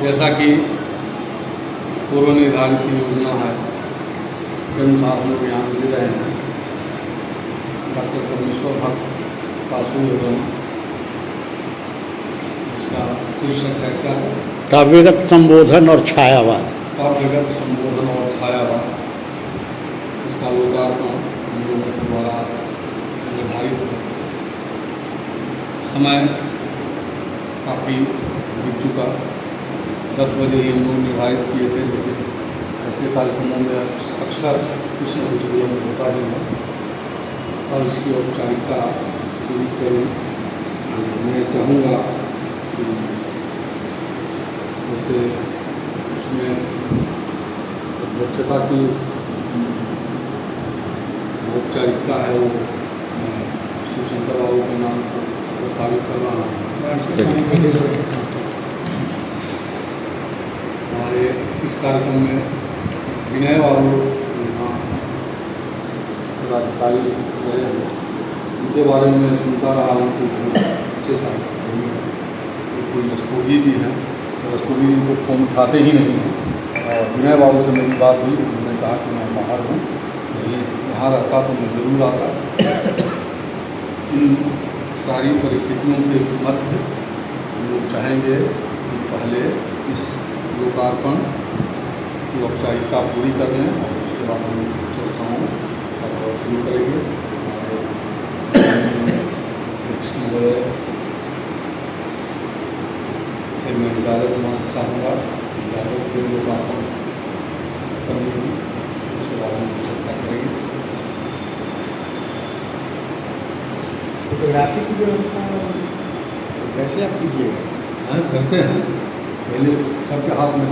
जैसा कि पूर्व निर्धारित योजना है के अनुसार हम लोग यहाँ मिल रहे हैं। डॉक्टर परमेश्वर भट्ट पासु योजना, इसका शीर्षक है क्या है? काव्यगत संबोधन और छायावाद। काव्यगत संबोधन और छायावाद, इसका लोकार्पण हम लोगों के द्वारा निर्धारित है। समय काफ़ी बीत चुका, 10 बजे ही हम लोग निर्धारित किए थे, लेकिन ऐसे कार्यक्रमों में अक्सर कुछ न कुछ विलम्ब होता ही है और इसकी औपचारिकता पूरी करें। मैं चाहूँगा कि जैसे उसमें अध्यक्षता की औपचारिकता है वो शिवशंकर बाबू के नाम पर प्रस्तावित कर रहा हूँ। हमारे इस कार्यक्रम में विनय बाबू यहाँ पदाधिकारी रहे हैं, उनके बारे में मैं सुनता रहा हूँ कि अच्छे साहित्य कोई रस्तोगी जी हैं, तो रस्तोगी जी को फोन उठाते ही नहीं हैं। और विनय बाबू से मेरी बात हुई, उन्होंने कहा कि मैं बाहर हूँ, नहीं यहाँ रहता तो मैं ज़रूर आता। इन सारी परिस्थितियों के मध्य हम लोग चाहेंगे कि पहले इस लोकार्पण की औपचारिकता पूरी कर लें और उसके बाद हम चर्चाओं का दौर शुरू करेंगे। से मैं इजाज़त मांगना चाहूँगा, इजाज़त के लोकार्पण करने की, उसके बाद हम चर्चा करेंगे। फोटोग्राफी की व्यवस्था कैसे आप कीजिएगा? हाँ, करते हैं। पहले सबके हाथ में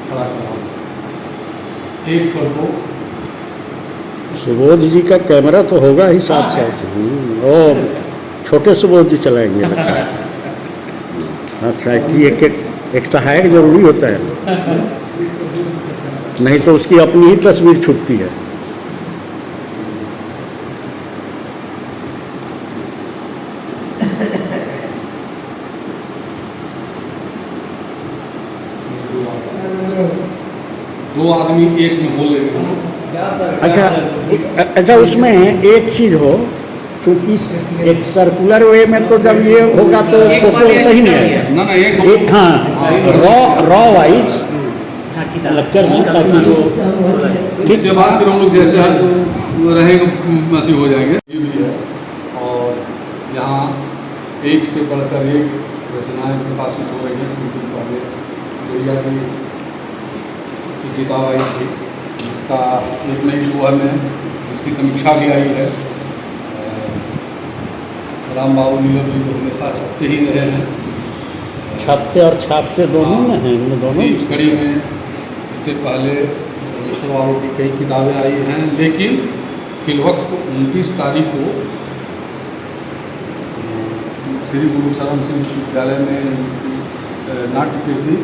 खड़ा करा एक फोटो। सुबोध जी का कैमरा तो होगा ही साथ साथ। और छोटे सुबोध जी चलाएंगे लगता है। अच्छा, कि एक सहायक जरूरी होता है, नहीं तो उसकी अपनी ही तस्वीर छूटती है। दो आदमी एक में बोल लेंगे। अच्छा, उसमें एक चीज़ हो, क्योंकि एक सर्कुलर वे में तो जब ये होगा तो फोटो सही नहीं आएगा ना एक हाँ रॉ वाइज लगकर है, ताकि वो उसके बाद फिर हम लोग जैसे रहेंगे अति हो जाएंगे। ये भी है और यहाँ एक से बढ़कर एक रचनाएँ प्रकाशित हो रही हैं, क्योंकि पहले लोहिया की किताब आई थी, जिसका एक नई सुबह में जिसकी समीक्षा भी आई है। राम बाबू नीलम जी तो हमेशा छपते ही रहे हैं, छपते और छापते दोनों में हैं, इनमें दोनों। इसी कड़ी में इससे पहले परमेश्वर बाबू की कई किताबें आई हैं, लेकिन फिलवक्त 29 तारीख को श्री गुरु शरण सिंह विश्वविद्यालय में नाट्य कीर्ति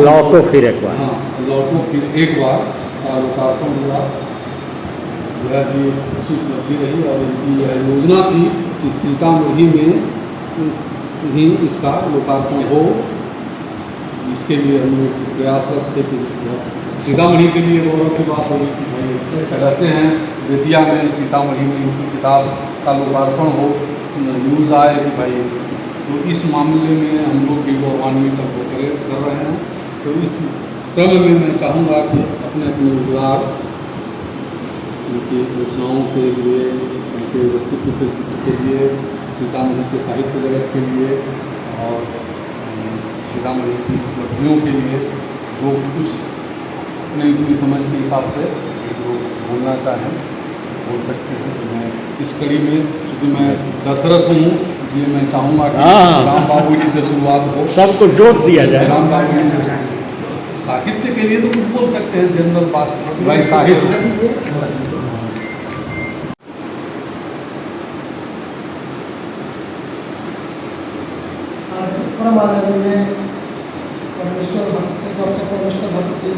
लौटो फिर एक बार, हाँ लौटो फिर एक बार का लोकार्पण हुआ। यह भी अच्छी उपलब्धि रही और इनकी यह योजना थी कि सीतामढ़ी में ही इसका लोकार्पण हो। इसके लिए हम लोग प्रयासरत थे कि सीतामढ़ी के लिए गौरव की बात होगी कि भाई कहते हैं बेतिया में सीतामढ़ी में इनकी किताब का लोकार्पण हो, न्यूज़ आए कि भाई, तो इस मामले में हम लोग भी गौरवान्वित कर रहे हैं। तो इस क्रम में मैं चाहूँगा कि अपने अपने उद्गार उनकी रचनाओं के लिए, उनके व्यक्तित्व के लिए, सीतामढ़ी के साहित्य जगत के लिए और सीतामढ़ी की उपलब्धियों के लिए लोग कुछ अपनी समझ के हिसाब से लोग बोलना चाहें बोल सकते हैं। तो मैं इस कड़ी में, चूँकि मैं दशरथ हूँ, इसलिए मैं चाहूँगा कि राम बाबू जी से शुरुआत हो, सबको जोत दिया जाए। राम बाबू जी से साहित्य के लिए तो कुछ बोल सकते हैं, जनरल बात भाई साहित्य। आदरणीय परमेश्वर भट्ट, डॉक्टर परमेश्वर भट्ट जी,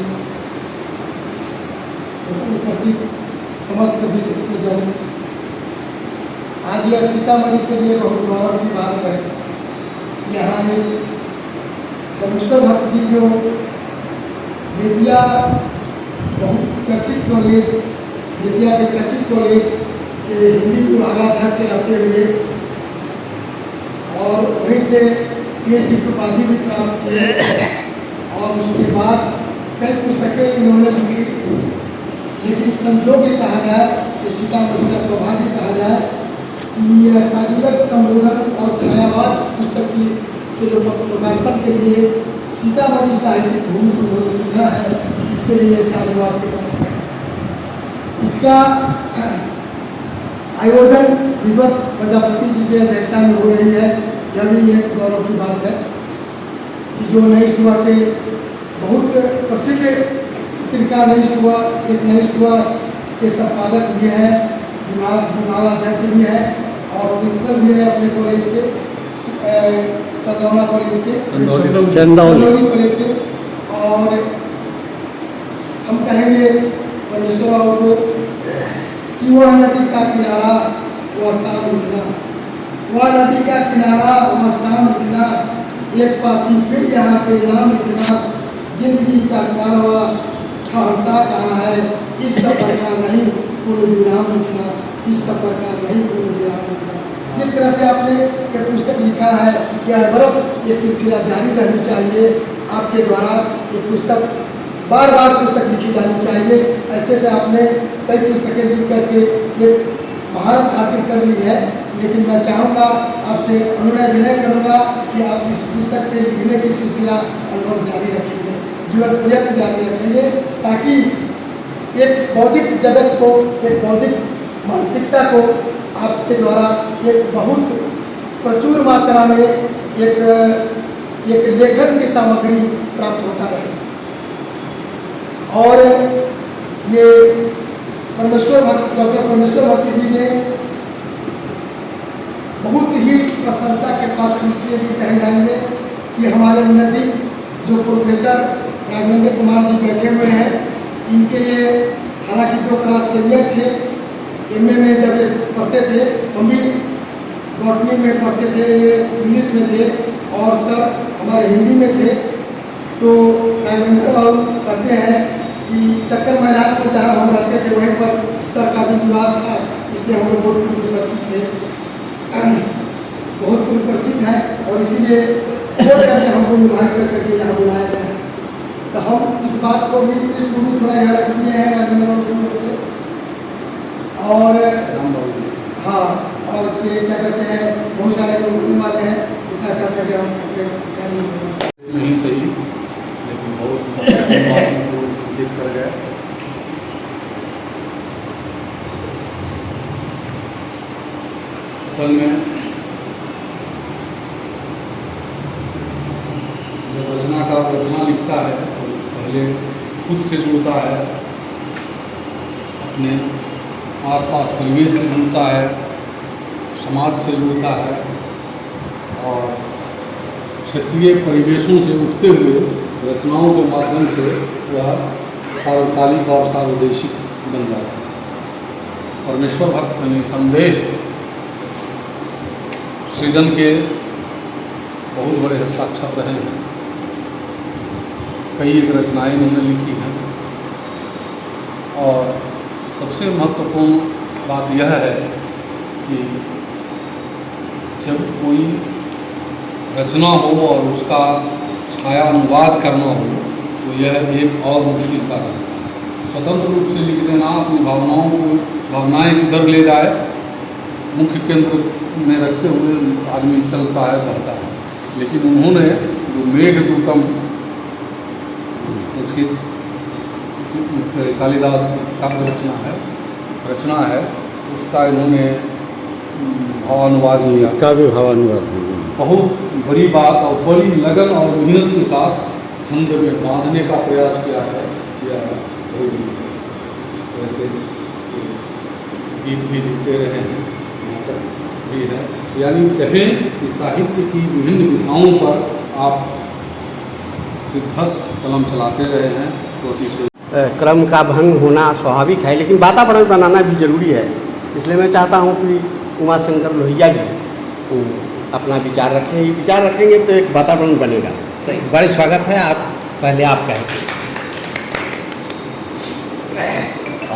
उपस्थित समस्त जन, आज यह सीतामढ़ी के लिए बहुत गौरव की बात है। यहाँ एक परमेश्वर भक्त जी जो बेतिया बहुत चर्चित कॉलेज, बेतिया के चर्चित कॉलेज के हिंदी विभागाध्यक्ष रहते हुए और वहीं से PhD की उपाधि भी प्राप्त की और उसके बाद कई पुस्तकें इन्होंने लिखी। लेकिन संजोग ये कहा जाए कि सीतामढ़ी का सौभाग्य कहा जाए कि यह कार्यरत संबोधन और छायावाद पुस्तक के लोकार्पण के लिए सीतामढ़ी साहित्यिक भूमि को उन्होंने चुना है। इसके लिए साधुवाद के बात है। इसका आयोजन विद्वत प्रजापति जी के अध्यक्षता में हो रही है। यह भी एक गौरव की बात है कि जो नई सुबह के बहुत प्रसिद्ध पत्रिका नई सुबह, एक नई सुबह के संपादक भी हैं, विभागाध्यक्ष भी हैं और प्रिंसिपल भी है अपने कॉलेज के, चंदौली कॉलेज के, चंदौली कॉलेज के। और हम कहेंगे परमेश्वर बाबू को कि वह नदी का किनारा वह शाम निकला, वह नदी का किनारा वह शाम निकला, एक पाती फिर यहाँ पे नाम लिखना, जिंदगी का कारवा ठहरता कहाँ है, इस सफर का नहीं पूर्ण विराम लिखना, इस सफर का नहीं पूर्ण विराम लिखना। जिस तरह से आपने ये पुस्तक लिखा है कि अनवरत ये सिलसिला जारी रहनी चाहिए। आपके द्वारा ये पुस्तक बार बार पुस्तक लिखी जानी चाहिए। ऐसे तो आपने कई पुस्तकें लिख करके ये महारत हासिल कर ली है, लेकिन मैं चाहूँगा आपसे अनुनय विनय करूँगा कि आप इस पुस्तक के लिखने की सिलसिला अनवरत जारी रखेंगे, जीवन पर्यंत जारी रखेंगे, ताकि एक बौद्धिक जगत को, एक बौद्धिक मानसिकता को आपके द्वारा एक बहुत प्रचुर मात्रा में एक लेखन की सामग्री प्राप्त होता रहे। और ये डॉक्टर परमेश्वर भक्त जी ने बहुत ही प्रशंसा के पात्र इसलिए भी कहे जाएंगे कि हमारे नज़दीक जो प्रोफेसर राघवेंद्र कुमार जी बैठे हुए हैं, इनके ये हालांकि 2 क्लास सीनियर थे। MA में जब ये पढ़ते थे, हम भी बॉटनी में पढ़ते थे, ये इंग्लिश में थे और सर हमारे हिंदी में थे। तो राघवेंद्र बाबू कहते हैं कि चक्कर मैदान पर जहाँ हम रहते थे वहीं पर सर का भी निवास था, इसलिए हम लोग बहुत पूर्व परिचित थे, बहुत पूर्व परिचित हैं और इसीलिए हमको इन्वाइट कर करके यहाँ बुलाया गया है। तो हम इस बात को भी पृष्ठभूमि थोड़ा यहाँ रख दिए हैं राजेंद्र बाबू से। और हाँ, और ये क्या कहते हैं, बहुत सारे लोग उठने वाले हैं, इतना कर करके हम अपने नहीं सही, लेकिन बहुत संकेत कर गए। असल में जब रचनाकार रचना लिखता है तो पहले खुद से जुड़ता है, अपने आसपास परिवेश से जुड़ता है, समाज से जुड़ता है और क्षेत्रीय परिवेशों से उठते हुए रचनाओं के माध्यम से वह सार्वकालिक और सार्वदेशिक बन जाता है। परमेश्वर भक्त निसंदेह सृजन के बहुत बड़े हस्ताक्षर रहे हैं। कई एक रचनाएं उन्होंने लिखी हैं और सबसे महत्वपूर्ण बात यह है कि जब कोई रचना हो और उसका छाया अनुवाद करना हो तो यह एक और मुश्किल कार्य है। स्वतंत्र रूप से लिख देना, अपनी भावनाओं को, भावनाएं किधर ले जाए, मुख्य केंद्र में रखते हुए आदमी चलता है, बढ़ता है। लेकिन उन्होंने जो मेघदूतम संस्कृत कालिदास का रचना है उसका इन्होंने भावानुवाद किया, काव्य भावानुवाद। बहुत बड़ी बात और बड़ी लगन और मेहनत के साथ छंद में बांधने का प्रयास किया है। या वैसे गीत भी लिखते रहे हैं, नाटक भी है, यानी कहें कि साहित्य की विभिन्न विधाओं पर आप सिद्धस्त कलम चलाते रहे हैं। तो क्रम का भंग होना स्वाभाविक है, लेकिन वातावरण बनाना भी जरूरी है। इसलिए मैं चाहता हूँ कि उमाशंकर लोहिया जी अपना विचार रखें। ये विचार रखेंगे तो एक वातावरण बनेगा। सही। बड़े स्वागत है। आप पहले आप कहें।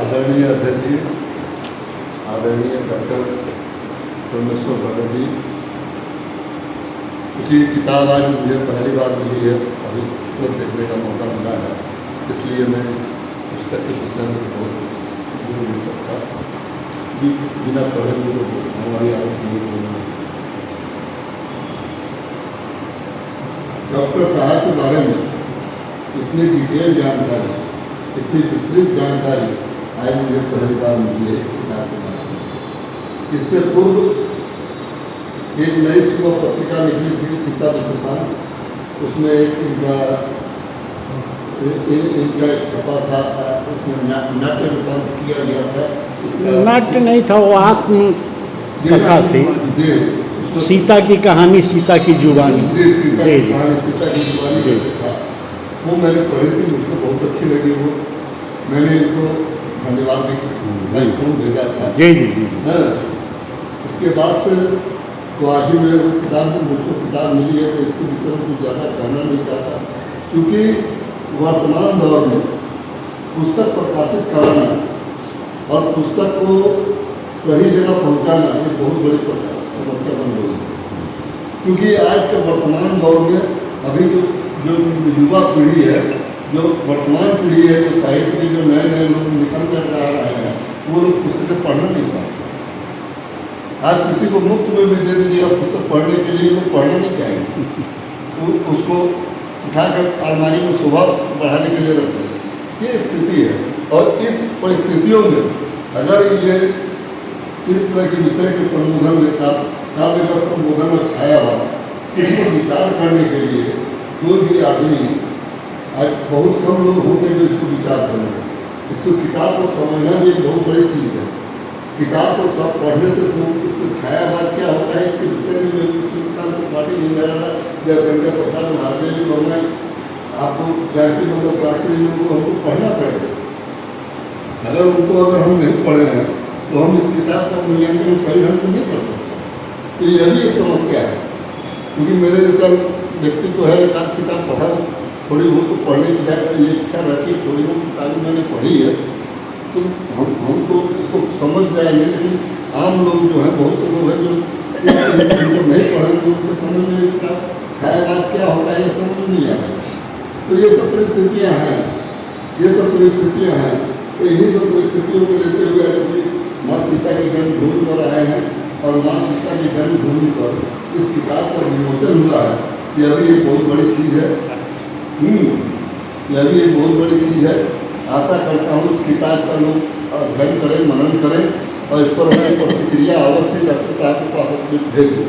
आदरणीय अध्यक्ष जी, आदरणीय डॉक्टर परमेश्वर भगत जी, क्योंकि किताब आज मुझे पहली बार मिली है, अभी तुरंत देखने का मौका मिला है, इसलिए मैं इस पुस्तक के विषय में बहुत बोल नहीं सकता कि बिना पढ़े हुए हमारी आदत नहीं बोलना। डॉक्टर साहब के बारे में इतनी डिटेल जानकारी, इतनी विस्तृत जानकारी आज मुझे पहली बार मिली है इस किताब के बारे में। इससे पूर्व एक नई सुबह पत्रिका निकली थी सीता विशेषांक, उसमें एक इनका छपा था, उसमें नाट्य रूपांतर किया गया था। इसका नाट्य नहीं था, वो आत्म कथा थी। जी, सीता की कहानी, सीता की जुबानी। जी, सीता की कहानी, सीता की जुबानी था, वो मैंने पढ़ी थी, मुझको बहुत अच्छी लगी। वो मैंने इनको धन्यवाद भी भेजा था। जी जी जी। हाँ, इसके बाद से तो आज ही मेरे मुझको किताब मिली है, तो इसके विषय में कुछ ज़्यादा कहना नहीं चाहता, क्योंकि वर्तमान दौर में पुस्तक प्रकाशित कराना और पुस्तक को सही जगह पहुंचाना ये बहुत बड़ी समस्या बन रही है। क्योंकि आज के वर्तमान दौर में अभी जो युवा पीढ़ी है, जो वर्तमान पीढ़ी है, जो साहित्य के जो नए नए लोग निकल कर आ रहे हैं, वो लोग पुस्तकें पढ़ना नहीं चाहते। आज किसी को मुफ्त में भी दे दीजिएगा पुस्तक पढ़ने के लिए, वो पढ़ना नहीं चाहेंगे, तो उसको उठाकर अलमारी में शोभा बढ़ाने के लिए रखते हैं। ये स्थिति है, और इस परिस्थितियों में अगर ये इस तरह के विषय के संबोधन में काव्य का संबोधन और छायावाद इसको विचार करने के लिए कोई भी आदमी, आज बहुत कम लोग होते हैं जो इसको विचार करेंगे। इसको किताब को समझना भी एक बहुत बड़ी चीज़ है। किताब को सब पढ़ने से इसको छायावाद क्या होता है इसके विषय में पार्टी नहीं लड़ रहा, जयशंकर प्रसाद महादेव जी वर्मा, आपको जानती मतलब शास्त्री लोगों को हमको पढ़ना पड़ेगा। अगर हम नहीं पढ़े हैं तो हम इस किताब का मूल्यांकन सही ढंग से नहीं कर सकते। तो यह भी एक समस्या है, क्योंकि मेरे जैसा व्यक्ति तो है, एक आध किताब पढ़ा, थोड़ी बहुत तो पढ़ने की जाकर ये इच्छा रहती है, थोड़ी बहुत किताबें मैंने पढ़ी है, तो हम तो इसको समझ जाएंगे। लेकिन आम लोग जो हैं, बहुत से लोग हैं जो नहीं पढ़ेंगे, उनके समझ में किताब छायावाद क्या होता है ये समझ नहीं आ रहा। तो ये सब परिस्थितियाँ हैं, तो इन्हीं सब परिस्थितियों को लेते हुए माँ सीता की जन्मभूमि पर आए हैं, और माँ सीता की जन्मभूमि पर इस किताब का विमोचन हुआ है। यह भी एक बहुत बड़ी चीज़ है, यह भी एक बहुत बड़ी चीज़ है। आशा करता हूँ इस किताब का लोग अध्ययन करें, मनन करें, और इस पर हमें प्रतिक्रिया अवश्य डॉक्टर साहब के पास भेज दें,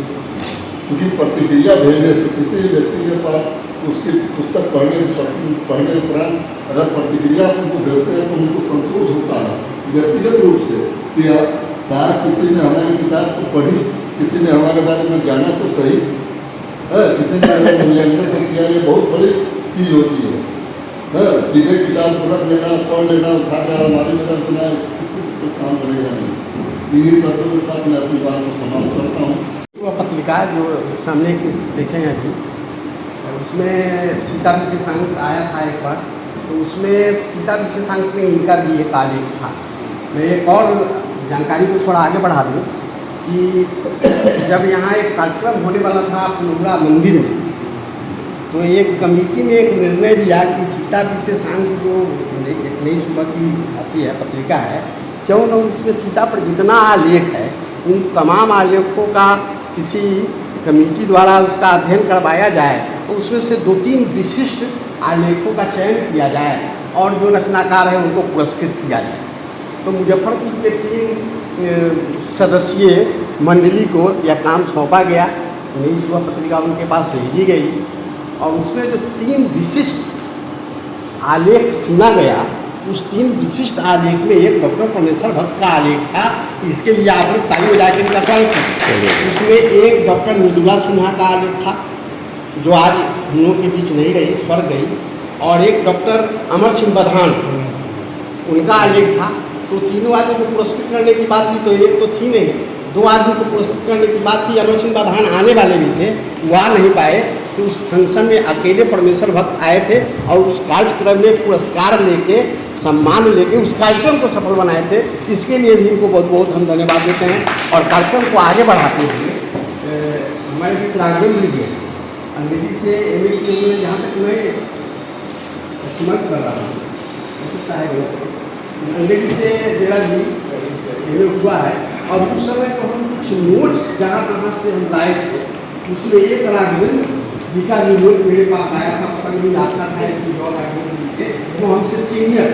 क्योंकि प्रतिक्रिया भेजने से किसी व्यक्ति के पास उसकी पुस्तक पढ़ने उपरांत अगर प्रतिक्रिया उनको भेजते हैं तो उनको संतोष होता है व्यक्तिगत रूप से कि साहब किसी ने हमारी किताब को पढ़ी, किसी ने हमारे बारे में जाना तो सही है, किसी ने मूल्यांकन तो किया। ये बहुत बड़ी चीज़ होती है। सीधे किताब को रख लेना, पढ़ लेना, उठा कर अलमारी में रख देना, किसी को काम करेगा नहीं। इन्हीं शब्दों के साथ मैं अपनी बात को समाप्त करता हूँ। वह पत्रिका जो सामने की देखें अभी, उसमें सीता विशेषांक आया था एक बार, तो उसमें सीता विशेषांक में इनका भी एक आलेख था। मैं एक और जानकारी को थोड़ा आगे बढ़ा दूँ कि जब यहाँ एक कार्यक्रम होने वाला था फुलुरा मंदिर में, तो एक कमेटी ने एक निर्णय लिया कि सीता विशेषांक जो एक नई सुबह की अथी है, पत्रिका है, क्यों न उसमें सीता पर जितना आलेख है उन तमाम आलेखों का किसी कमेटी द्वारा उसका अध्ययन करवाया जाए, तो उसमें से 2-3 विशिष्ट आलेखों का चयन किया जाए और जो रचनाकार है उनको पुरस्कृत किया जाए। तो मुजफ्फरपुर के 3 सदस्यीय मंडली को यह काम सौंपा गया। नई सुबह पत्रिका उनके पास भेजी गई और उसमें जो 3 विशिष्ट आलेख चुना गया, उस 3 विशिष्ट आलेख में एक डॉक्टर परमेश्वर भक्त का आलेख था। इसके लिए आपने ताली बजा के इनका स्वागत किया। उसमें एक डॉक्टर मृदुला सिन्हा का आलेख था, जो आज हम लोगों के बीच नहीं रही, स्वर्ग गई, और एक डॉक्टर अमर सिंह बधान उनका आलेख था। तो तीनों आदमी को पुरस्कृत करने की बात थी, तो एक तो थी नहीं, 2 आदमी को पुरस्कृत करने की बात थी। अमर सिंह बधान आने वाले भी थे, वो आ नहीं पाए, तो उस फंक्शन में अकेले परमेश्वर भक्त आए थे और उस कार्यक्रम में पुरस्कार लेके सम्मान लेके उस कार्यक्रम को सफल बनाए थे। इसके लिए भी इनको बहुत बहुत हम धन्यवाद देते हैं। और कार्यक्रम को आगे बढ़ाते हुए हमारे भी राघवेंद्र जी अंग्रेजी से एम ए किए हुए, जहाँ तक मैं समझ कर रहा हूँ, हो सकता है अंग्रेजी से मेरा भी एम ए हुआ है। और उस समय तो हम कुछ नोट्स जहाँ तहाँ से हम लाए थे, उसमें एक राघवेंद्र जी का भी नोट मेरे पास आया था। पता नहीं आता था कि जो राघवेंद्र जी के वो हमसे सीनियर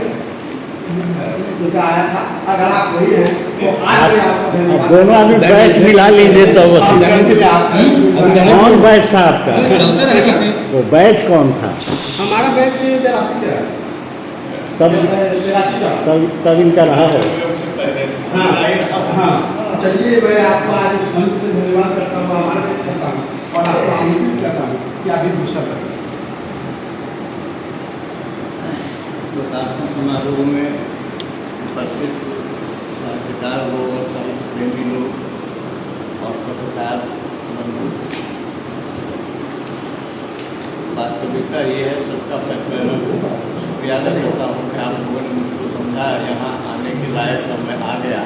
उनका आया था। अगर आप वही हैं तो आज भी आपका धन्यवाद। दोनों आदमी बैच मिला लीजिए तो कौन बैच था आपका? चलते रहेगा वो बैच कौन था? हमारा बैच तब इनका रहा हो। हाँ, चलिए मैं आपको आज इस मंच से धन्यवाद करता हूँ, हमारा बैच करता हूँ और आपको आमंत्रित करता हूँ कि अभी दूसरा करें। लोकार्पण समारोह में उपस्थित साहित्यकार लोग और साहित्य प्रेमी लोग और पत्रकार बंधु, वास्तविकता ये है, सबका मैं शुक्रिया अदा करता हूँ कि आप लोगों ने मुझको समझा, यहाँ आने के लायक अब मैं आ गया।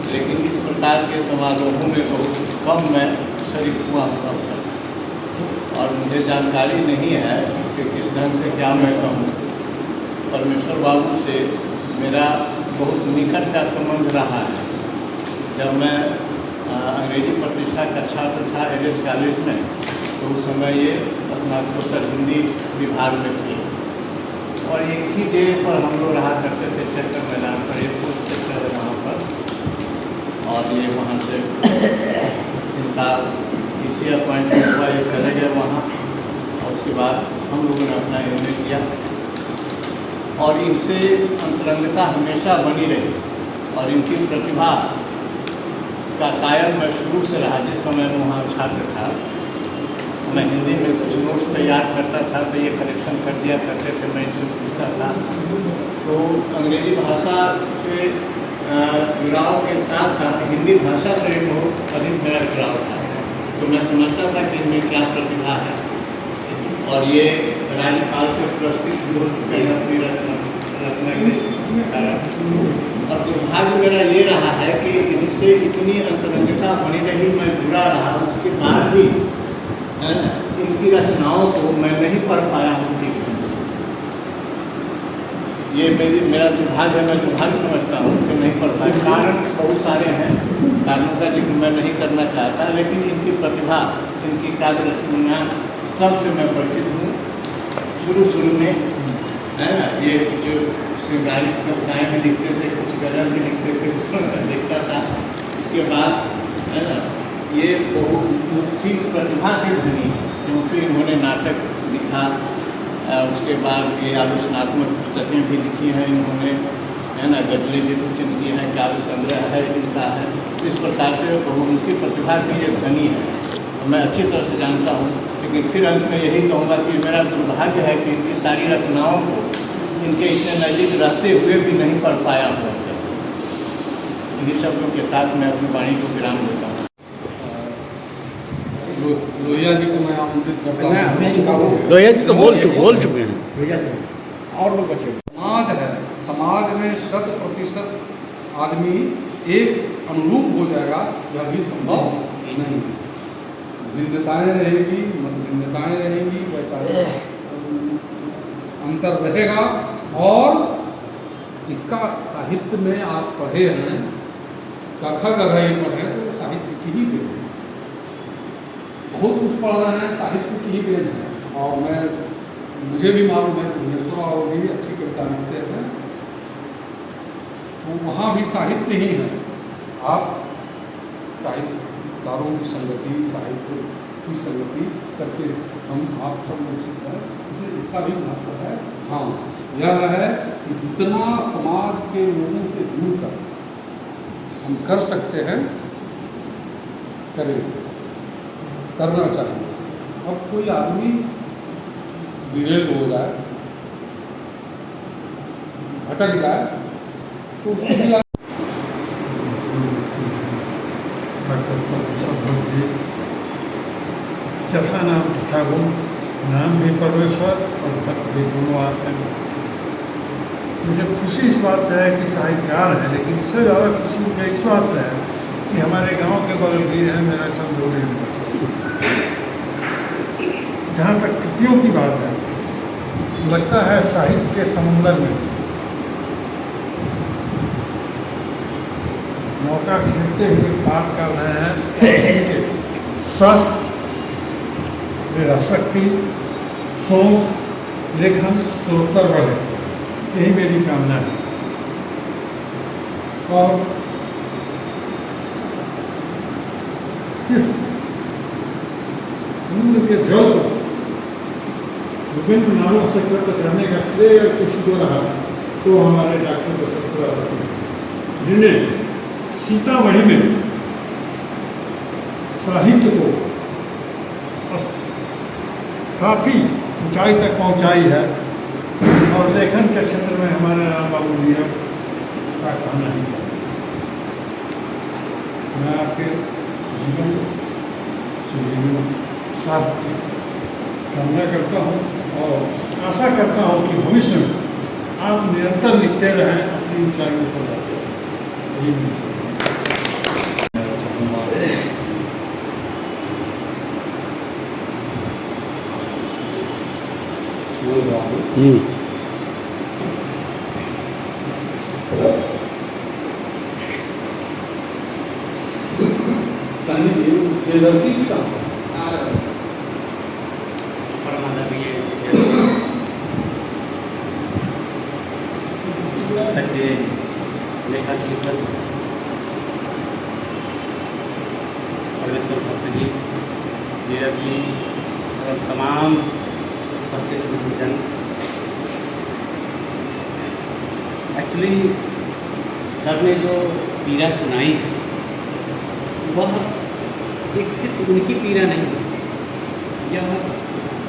लेकिन इस प्रकार के समारोहों में बहुत कम मैं शरीक हुआ हूँ और मुझे जानकारी नहीं है कि किस ढंग से क्या मैं कहूँ। परमेश्वर बाबू से मेरा बहुत निकट का संबंध रहा है। जब मैं अंग्रेजी प्रतिष्ठा का छात्र था एलएस कॉलेज में, तो उस समय ये स्नातकोत्तर हिंदी विभाग में थे और एक ही डेरे पर हम लोग रहा करते थे, चक्कर मैदान पर, एक पोस्ट चक्कर है वहाँ पर। और ये वहाँ से इनका इसी अपॉइंटमेंट हुआ, ये चले गए वहाँ और उसके बाद हम लोगों ने अपना एम ए किया और इनसे अंतरंगता हमेशा बनी रही और इनकी प्रतिभा का कायल मैं शुरू से रहा। जिस समय मैं वहाँ छात्र था, मैं हिंदी में कुछ नोट्स तैयार करता था तो ये करेक्शन कर दिया करते थे, मैं इनसे पूछता था। तो अंग्रेजी भाषा से जुड़ाव के साथ साथ हिंदी भाषा से भी बहुत अधिक मेरा जुड़ाव था। तो मैं समझता था कि इनमें क्या प्रतिभा है और ये राज्यपाल से पुरस्कृत भी हो चुके हैं अपनी रत्न। और दुर्भाग्य मेरा ये रहा है कि इनसे इतनी अंतरंगता बनी रही, मैं जुड़ा रहा, उसके बाद भी इनकी रचनाओं को मैं नहीं पढ़ पाया हूँ ठीक ढंग से। ये मेरा दुर्भाग्य है, मैं दुर्भाग्य समझता हूँ कि नहीं पढ़ पाए। कारण बहुत सारे हैं, कारणों का जिक्र मैं नहीं करना चाहता, लेकिन इनकी प्रतिभा, इनकी काव्य रचना सबसे मैं परिचित हूँ। शुरू में है ना, ये कुछ श्रृंगारिक कविताएँ भी लिखते थे, कुछ गज़ल भी लिखते थे, उसमें मैं देखता था। उसके बाद है ना, ये बहुमुखी प्रतिभा के धनी, क्योंकि इन्होंने नाटक लिखा, उसके बाद ये आलोचनात्मक पुस्तकें भी लिखी हैं इन्होंने, है ना, गज़लें भी कुछ इनकी हैं, काव्य संग्रह है इनका है। इस प्रकार से बहुमुखी प्रतिभा के ये धनी है, मैं अच्छी तरह से जानता हूँ। लेकिन फिर अंत में यही कहूँगा कि मेरा दुर्भाग्य है कि इनकी सारी रचनाओं को इनके इतने नज़दीक रहते हुए भी नहीं पढ़ पाया हुआ। इन्हीं शब्दों के साथ मैं अपनी वाणी को विराम देता हूँ। लोहिया जी को मैं आमंत्रित करता हूँ। लोहिया जी तो बोल चुके हैं। और लोग बचे समाज है, समाज में 100% आदमी एक अनुरूप हो जाएगा, यह भी संभव नहीं। भिन्नताएँ रहेगी, भिन्नताएँ रहेंगी, वैचारिक अंतर रहेगा। और इसका साहित्य में आप पढ़े हैं, कखा गघा ही पढ़े तो साहित्य की ही देन है। बहुत कुछ पढ़ रहे हैं, साहित्य की ही देन है। और मुझे भी मालूम है भुवनेश्वर और भी अच्छी कविता लिखते हैं, तो वहाँ भी साहित्य ही है। आप साहित्यकारों की संगति, साहित्य की संगति करके हम आप सब लोग सीखते हैं, इसलिए इसका भी महत्व है। हाँ, यह है कि जितना समाज के लोगों से जुड़कर हम कर सकते हैं, करें, करना चाहिए। अब कोई आदमी विरेल हो जाए, भटक जाए, तो उसको भी जथा नाम तथा गुण, नाम भी परमेश्वर और भक्त भी दोनों आते हैं। मुझे खुशी इस बात से है कि साहित्यकार है, लेकिन इससे ज़्यादा खुशी मुझे इस बात से है कि हमारे गांव के बगल भी है मेरा चंदौली यूनिवर्सिटी। जहाँ तक कृतियों की बात है, लगता है साहित्य के समुंदर में नौका खेलते हुए पार कर रहे हैं। स्वास्थ्य, मेरा शक्ति, सोच, लेखन उत्तर बढ़े, यही मेरी कामना है। और इस समुद्र के जल को विभिन्न नामों से व्यक्त करने का श्रेय किसी को रहा तो हमारे डॉक्टर बसंतराव हैं, जिन्हें सीतामढ़ी में साहित्य को काफ़ी ऊंचाई तक पहुंचाई है। और लेखन के क्षेत्र में हमारे राम बाबू नीरव का कहना है। मैं आपके जीवन सुजीवन स्वास्थ्य की कामना करता हूँ और आशा करता हूँ कि भविष्य में आप निरंतर लिखते रहें, अपनी ऊंचाइयों पर जाते रहें। यही मेरी प्रियदर्शी की काम इस पुस्तक के लेखक लेखक परमेश्वर भक्त जी, नीरव जी और तमाम उपस्थित सज्जन। एक्चुअली सर ने जो पीड़ा सुनाई है वह एक सिर्फ उनकी पीड़ा नहीं है, यह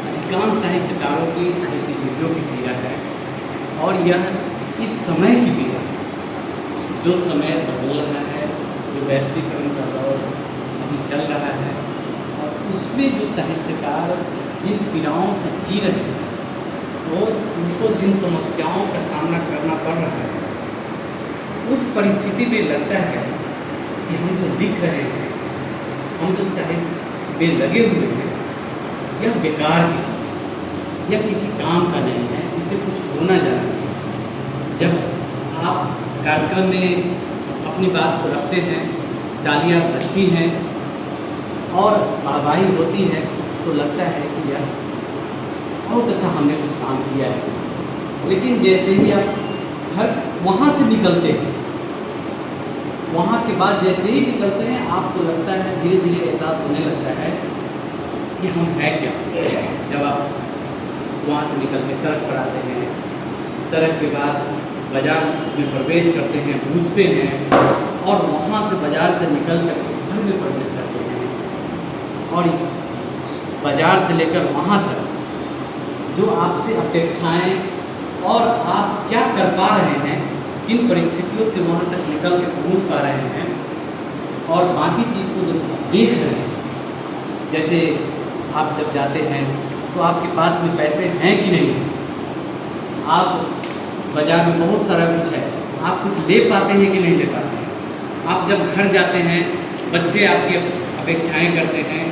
अधिकांश साहित्यकारों की, साहित्यजीवियों की पीड़ा है। और यह इस समय की पीड़ा है, जो समय बदल रहा है, जो वैश्वीकरण का दौर अभी चल रहा है, और उसमें जो साहित्यकार जिन पीड़ाओं से जी रहे हैं और उनको जिन समस्याओं का सामना करना पड़ रहा है, उस परिस्थिति में लगता है कि हम जो लिख रहे हैं, हम जो साहित्य में लगे हुए हैं, यह बेकार की चीज़ है, यह किसी काम का नहीं है, इससे कुछ होना जा रहा है। जब आप कार्यक्रम में अपनी बात को रखते हैं, तालियां बजती हैं और वाहवाही होती है, तो लगता है कि यार बहुत अच्छा हमने कुछ काम किया है। लेकिन जैसे ही आप घर वहाँ से निकलते हैं, वहाँ के बाद जैसे ही निकलते हैं, आपको लगता है, धीरे धीरे एहसास होने लगता है कि हम हैं क्या। जब आप वहाँ से निकल के सड़क पर आते हैं, सड़क के बाद बाज़ार में प्रवेश करते हैं, घुसते हैं, और वहाँ से बाज़ार से निकल कर घर में प्रवेश करते हैं, और बाज़ार से लेकर वहाँ तक जो आपसे अपेक्षाएं और आप क्या कर पा रहे हैं, किन परिस्थितियों से वहाँ तक निकल के पहुँच पा रहे हैं, और बाकी चीज़ को जो देख रहे हैं। जैसे आप जब जाते हैं तो आपके पास में पैसे हैं कि नहीं, आप बाज़ार में बहुत सारा कुछ है, आप कुछ ले पाते हैं कि नहीं ले पाते हैं। आप जब घर जाते हैं, बच्चे आपकी अपेक्षाएं करते हैं,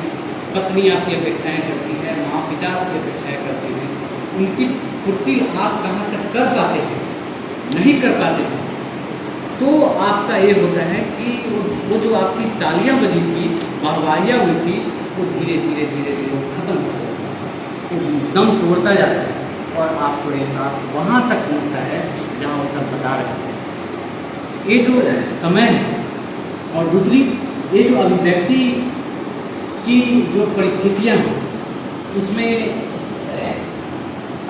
पत्नी आपकी अपेक्षाएं करती है, माँ पिता आपकी अपेक्षाएं करते हैं, उनकी पूर्ति आप कहाँ तक कर पाते हैं, नहीं कर पाते हैं। तो आपका ये होता है कि वो जो आपकी तालियां बजी थी, वाहवाहियाँ हुई थी, वो धीरे धीरे धीरे धीरे खत्म हो जाता है, वो दम तोड़ता जाता है, और आपको एहसास वहाँ तक पहुँचता है जहाँ वो सब बता रहे हैं। ये जो समय है, और दूसरी ये जो अभिव्यक्ति की जो परिस्थितियाँ हैं, उसमें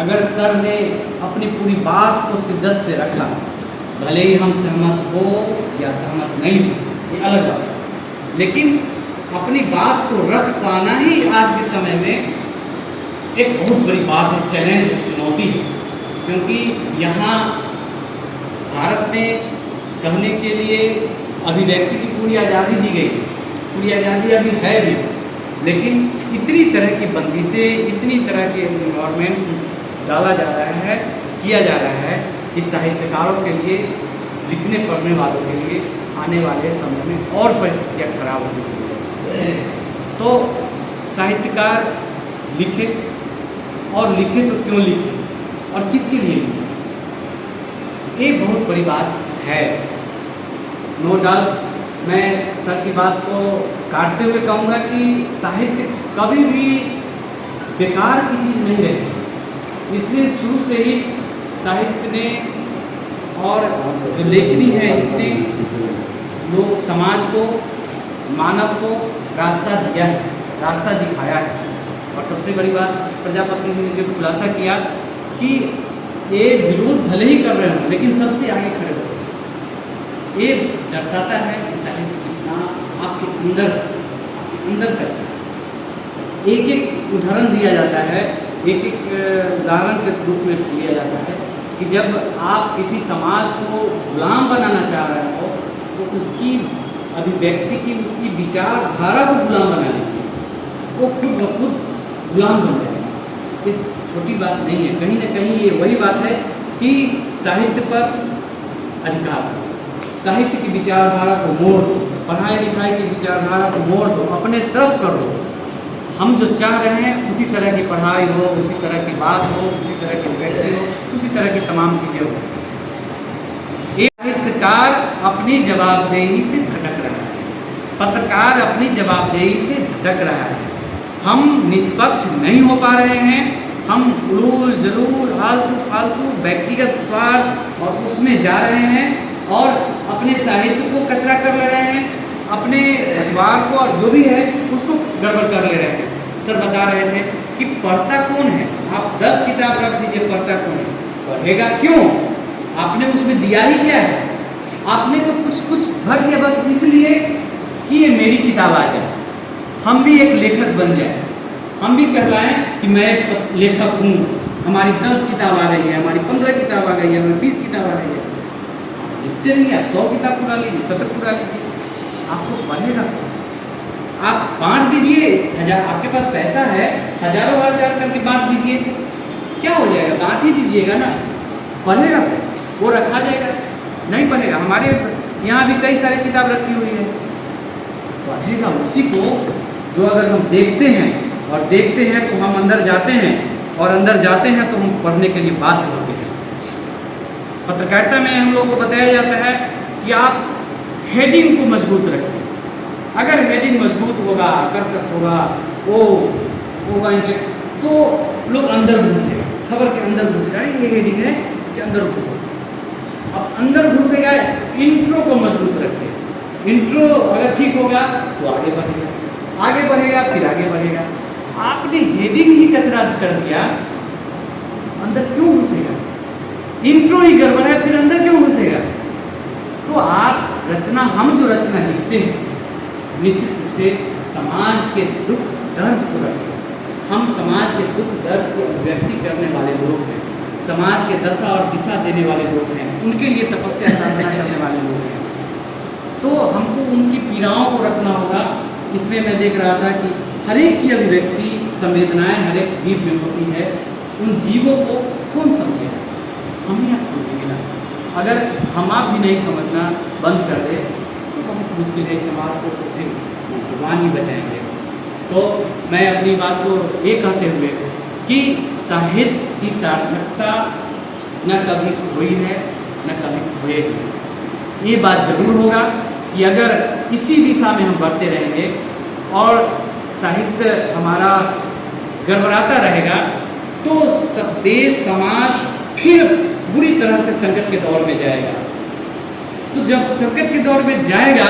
अगर सर ने अपनी पूरी बात को शिद्दत से रखा, भले ही हम सहमत हो या सहमत नहीं हो, ये अलग बात है, लेकिन अपनी बात को रख पाना ही आज के समय में एक बहुत बड़ी बात है, चैलेंज है, चुनौती है। क्योंकि यहाँ भारत में कहने के लिए अभिव्यक्ति की पूरी आज़ादी दी गई है, पूरी आज़ादी अभी है भी, लेकिन इतनी तरह की बंदिशें, इतनी तरह के इन्वायरमेंट डाला जा रहा है, किया जा रहा है कि साहित्यकारों के लिए, लिखने पढ़ने वालों के लिए आने वाले समय में और परिस्थितियाँ खराब होनी चाहिए। तो साहित्यकार लिखे, और लिखे तो क्यों लिखे और किसके लिए लिखे, ये बहुत बड़ी बात है। नो डाउट मैं सर की बात को काटते हुए कहूँगा कि साहित्य कभी भी बेकार की चीज़ नहीं रही, इसलिए शुरू से ही साहित्य ने और जो लेखनी है इसने लोग समाज को, मानव को रास्ता दिया है, रास्ता दिखाया है। और सबसे बड़ी बात प्रजापति ने जो खुलासा किया कि ये विरोध भले ही कर रहे हो लेकिन सबसे आगे खड़े हो, ये दर्शाता है कि साहित्य कितना आपके अंदर तक है। एक एक उदाहरण दिया जाता है, एक एक उदाहरण के रूप में लिया जाता है कि जब आप किसी समाज को गुलाम बनाना चाह रहे हो तो उसकी अभिव्यक्ति की, उसकी विचारधारा को गुलाम बना लीजिए, वो खुद ब खुद गुलाम बन जाएगा। इस छोटी बात नहीं है, कहीं ना कहीं ये वही बात है कि साहित्य पर अधिकार, साहित्य की विचारधारा को मोड़ दो, पढ़ाई लिखाई की विचारधारा को मोड़ दो, अपने तरफ कर दो। हम जो चाह रहे हैं उसी तरह की पढ़ाई हो, उसी तरह की बात हो, उसी तरह की व्यक्ति हो, उसी तरह की तमाम चीज़ें हो। एक साहित्यकार अपनी जवाबदेही से भटक रहा है, पत्रकार अपनी जवाबदेही से भटक रहा है। हम निष्पक्ष नहीं हो पा रहे हैं, हम उलूल जलूल आलतू फालतू व्यक्तिगत स्वार्थ और उसमें जा रहे हैं और अपने साहित्य को कचरा कर ले रहे हैं, अपने परिवार को और जो भी है उसको गड़बड़ कर ले रहे हैं। सर बता रहे थे कि पढ़ता कौन है, आप 10 किताब रख दीजिए, पढ़ता कौन है, पढ़ेगा क्यों? आपने उसमें दिया ही क्या है? आपने तो कुछ भर दिया बस इसलिए कि ये मेरी किताब आ जाए, हम भी एक लेखक बन जाए, हम भी कहलाएं कि मैं एक लेखक हूँ। हमारी 10 किताब आ रही है, हमारी 15 किताब आ गई है, हमारी 20 किताब आ गई है। लिखते नहीं, आप 100 किताब पूरा लीजिए, 70 पूरा लीजिए, आपको पढ़ेगा। आप बांट दीजिए, आपके पास पैसा है, हजारों हजार करके बांट दीजिए, क्या हो जाएगा? बांट ही दीजिएगा ना, पढ़ेगा वो रखा जाएगा, नहीं पढ़ेगा। हमारे यहाँ भी कई सारी किताब रखी हुई है, पढ़ेगा उसी को जो अगर हम देखते हैं और देखते हैं तो हम अंदर जाते हैं और अंदर जाते हैं तो हम पढ़ने के लिए बाध्य होते हैं। पत्रकारिता में हम लोग को बताया जाता है कि आप हेडिंग को मजबूत रखें। अगर हेडिंग मजबूत होगा, आकर्षक होगा, वो होगा तो लोग अंदर घुसेगा, खबर के अंदर घुसेगा, ये हेडिंग है इसके अंदर घुसेगा। अब अंदर घुसेगा, इंट्रो को मजबूत रखें। इंट्रो अगर ठीक होगा तो आगे बढ़ेगा, आगे बढ़ेगा फिर आगे बढ़ेगा। आपने हेडिंग ही कचरा कर दिया, अंदर क्यों घुसेगा? इंट्रो ही गड़बड़ है, फिर अंदर क्यों घुसेगा? तो आप रचना, हम जो रचना लिखते हैं निश्चित रूप से समाज के दुख दर्द को रखें। हम समाज के दुख दर्द को अभिव्यक्ति करने वाले लोग हैं, समाज के दशा और दिशा देने वाले लोग हैं, उनके लिए तपस्या साधना करने वाले लोग हैं। तो हमको उनकी पीड़ाओं को रखना होगा। इसमें मैं देख रहा था कि हर एक की अभिव्यक्ति, संवेदनाएं हर एक जीव में होती है। उन जीवों को कौन समझेगा? हम ही आप समझेंगे ना। अगर हम आप भी नहीं समझना बंद कर दे तो बहुत मुश्किल है समाज को, तो फिर भगवान ही बचाएंगे। तो मैं अपनी बात को ये कहते हुए कि साहित्य की सार्थकता न कभी हुई है न कभी होएगी। ये बात जरूर होगा कि अगर इसी दिशा में हम बढ़ते रहेंगे और साहित्य हमारा गड़बड़ाता रहेगा तो देश समाज फिर बुरी तरह से संकट के दौर में जाएगा। तो जब संकट के दौर में जाएगा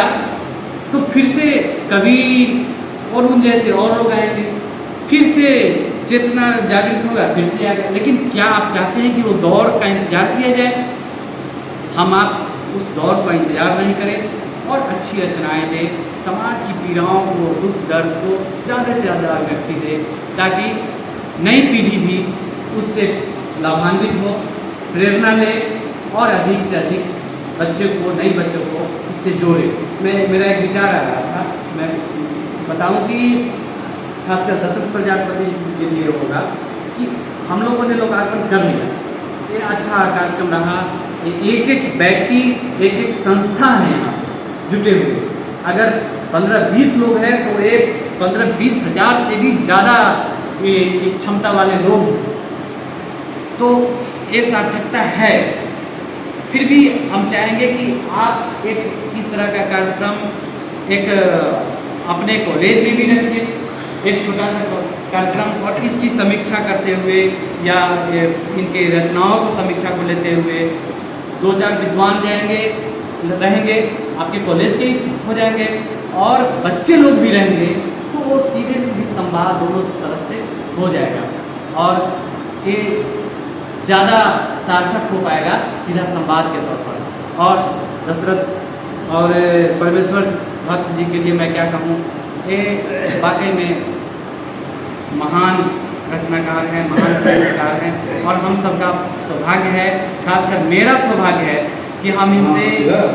तो फिर से कबीर और उन जैसे और लोग आएंगे, फिर से चेतना जागृत होगा, फिर से आएगा। लेकिन क्या आप चाहते हैं कि वो दौर का इंतजार किया जाए? हम आप उस दौर का इंतजार नहीं करें और अच्छी रचनाएं दें, समाज की पीड़ाओं को, दुख दर्द को ज़्यादा से ज़्यादा अभिव्यक्ति दें, ताकि नई पीढ़ी भी उससे लाभान्वित हो, प्रेरणा ले और अधिक से अधिक बच्चों को, नए बच्चों को इससे जोड़े। मेरा एक विचार आ रहा था, मैं बताऊं कि खासकर दशरथ प्रजापति जी के लिए होगा कि हम लोगों ने लोकार्पण कर लिया, ये अच्छा कार्यक्रम रहा। एक एक व्यक्ति, एक एक संस्था है यहाँ जुटे हुए। अगर 15-20 लोग हैं तो ये 15-20 हज़ार से भी ज़्यादा ये क्षमता वाले लोग, तो ये सार्थकता है। फिर भी हम चाहेंगे कि आप एक इस तरह का कार्यक्रम एक अपने कॉलेज में भी रखिए, एक छोटा सा कार्यक्रम, और इसकी समीक्षा करते हुए या इनके रचनाओं को समीक्षा को लेते हुए 2-4 विद्वान रहेंगे, आपके कॉलेज के हो जाएंगे और बच्चे लोग भी रहेंगे, तो वो सीधे संवाद दोनों तरफ से हो जाएगा और ये ज़्यादा सार्थक हो पाएगा सीधा संवाद के तौर पर। और दशरथ और परमेश्वर भक्त जी के लिए मैं क्या कहूँ, ये वाकई में महान रचनाकार हैं, महान साहित्यकार हैं और हम सबका सौभाग्य है, खासकर मेरा सौभाग्य है कि हम इनसे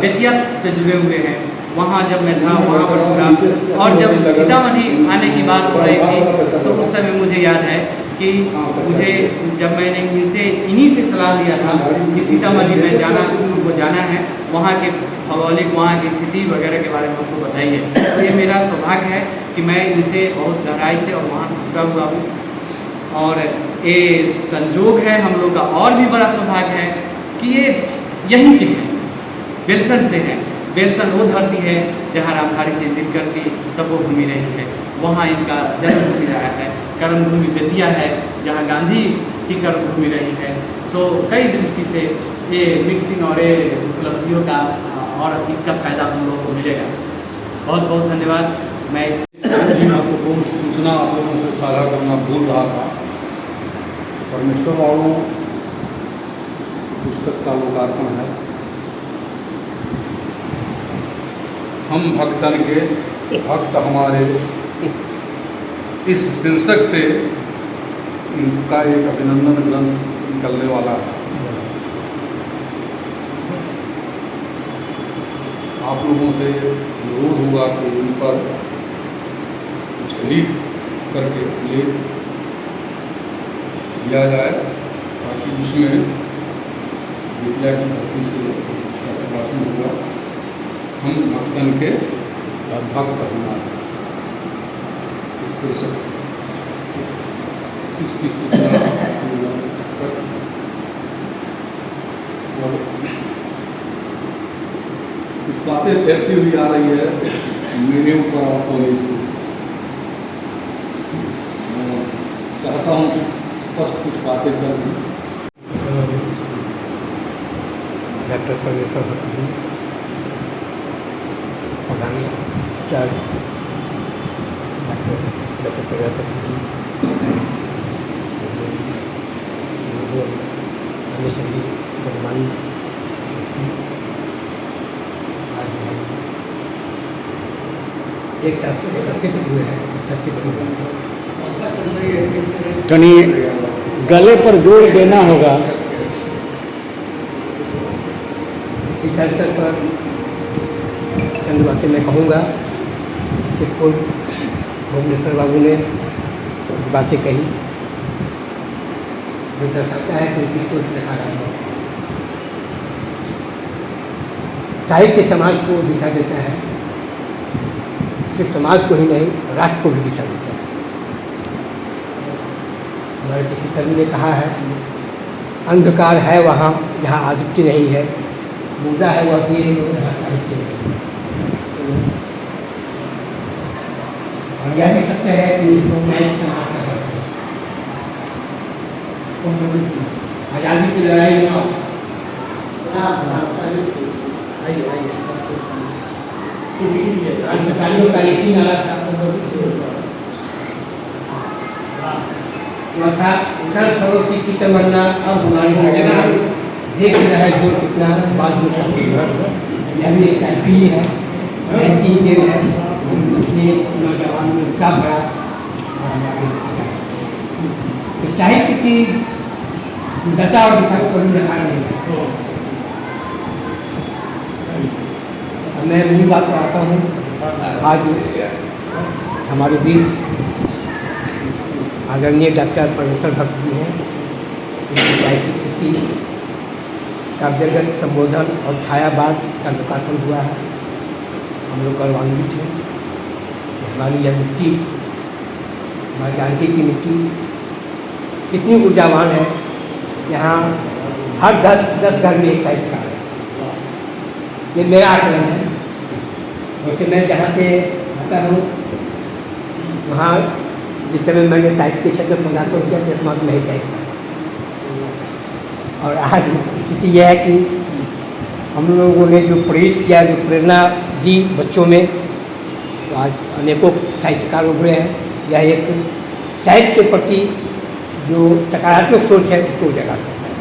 बेतिया से जुड़े हुए हैं। वहाँ जब मैं था वहाँ पर जुड़ा, और जब सीतामढ़ी आने की बात हो रही थी तो उस समय मुझे याद है कि मुझे जब मैंने इन्हीं से सलाह लिया था कि सीतामढ़ी में जाना है, वहाँ के भौगोलिक, वहाँ की स्थिति वगैरह के बारे में आपको बताइए। तो ये मेरा सौभाग्य है कि मैं इनसे बहुत गहराई से और वहाँ से जुड़ा हुआ हूँ, और ये संजोग है हम लोग का और भी बड़ा सौभाग्य है कि ये यहीं के हैं, बेलसन से हैं। बेलसन वो धरती है जहाँ रामधारी सिंह दिनकर की तपोभूमि रही है, वहाँ इनका जन्मभूमि रहा है। कर्मभूमि बेतिया है जहाँ गांधी की कर्मभूमि रही है। तो कई दृष्टि से ये मिक्सिंग और ये उपलब्धियों का और इसका फायदा हम लोगों को मिलेगा। बहुत बहुत धन्यवाद। मैं इस महत्वपूर्ण सूचना आप लोगों से साझा करना भूल रहा था। परमेश्वर वालों पुस्तक का लोकार्पण है। हम भक्तन के भक्त हमारे इस शीर्षक से इनका एक अभिनंदन ग्रंथ निकलने वाला है। आप लोगों से अनुरोध होगा कि इन पर कुछ लिख करके लेख दिया जाए ताकि उसमें विद्या की धरती से उसका प्रकाशन होगा। हम भक्तन के भक्त हमारे इस शीर्षक से इसकी सूचना और कुछ बातें फैलती हुई आ रही है मेरे ऊपर और कॉलेज को। मैं चाहता हूँ कि स्पष्ट कुछ बातें कर दूँ। डॉक्टर परमेश्वर भक्त जी, प्रधानाचार्य डॉक्टर दशरथ प्रजापति जी, अन्य सभी गणमान्य एक साथ से एकत्रित हुए हैं, सबसे बड़ी बात है। कहीं गले पर जोर देना होगा। इस अवसर पर चंद बातें मैं कहूँगा। इससे पूर्व भुवनेश्वर बाबू ने कुछ बातें कही जो दर्शाता है कि उनकी सोच दिखा रहा है। साहित्य समाज को दिशा देता है, सिर्फ समाज को ही नहीं राष्ट्र को भी दिशा देता है। हमारे किसी कवि ने कहा है, अंधकार है वहाँ जहाँ आदित्य नहीं है, बूढ़ा है वह देश जहाँ साहित्य नहीं है। और यह भी सत्य है कि साहित्य समाज का है। आज़ादी की लड़ाई में क्रांतिकारियों का एक ही नारा था, उधर खड़ोसी की तमन्ना अब हमारी नजर देख रहा है जो कितना बाद में यह भी एक साइकिल है, ऐसी देव है, इसलिए नौजवान में उत्साह बढ़ा। तो साहित्य की दशा और दिशा को कभी नकार नहीं है। मैं मूल बात पर आता हूँ। आज हमारे देश आदरणीय डॉक्टर परमेश्वर भक्त जी हैं, उनकी साहित्य कृति काव्यगत संबोधन और छायावाद का लोकार्पण हुआ है। हम लोग गौरवान्वित हैं। हमारी यह मिट्टी, हमारी जानकी की मिट्टी कितनी ऊर्जावान है। यहाँ हर 10 घर में एक साहित्यकार है। ये मेरा आकलन है। वैसे मैं जहाँ से आता हूँ वहाँ जिस समय मैंने साहित्य के क्षेत्र में पदार्पण किया तो एकमात्र मैं ही साहित्यकार था। और आज स्थिति यह है कि हम लोगों ने जो प्रेरित किया, जो प्रेरणा दी बच्चों में, तो आज अनेकों साहित्यकार उभरे हैं। यह एक साहित्य के प्रति जो सकारात्मक सोच है उसको उजागर करता है।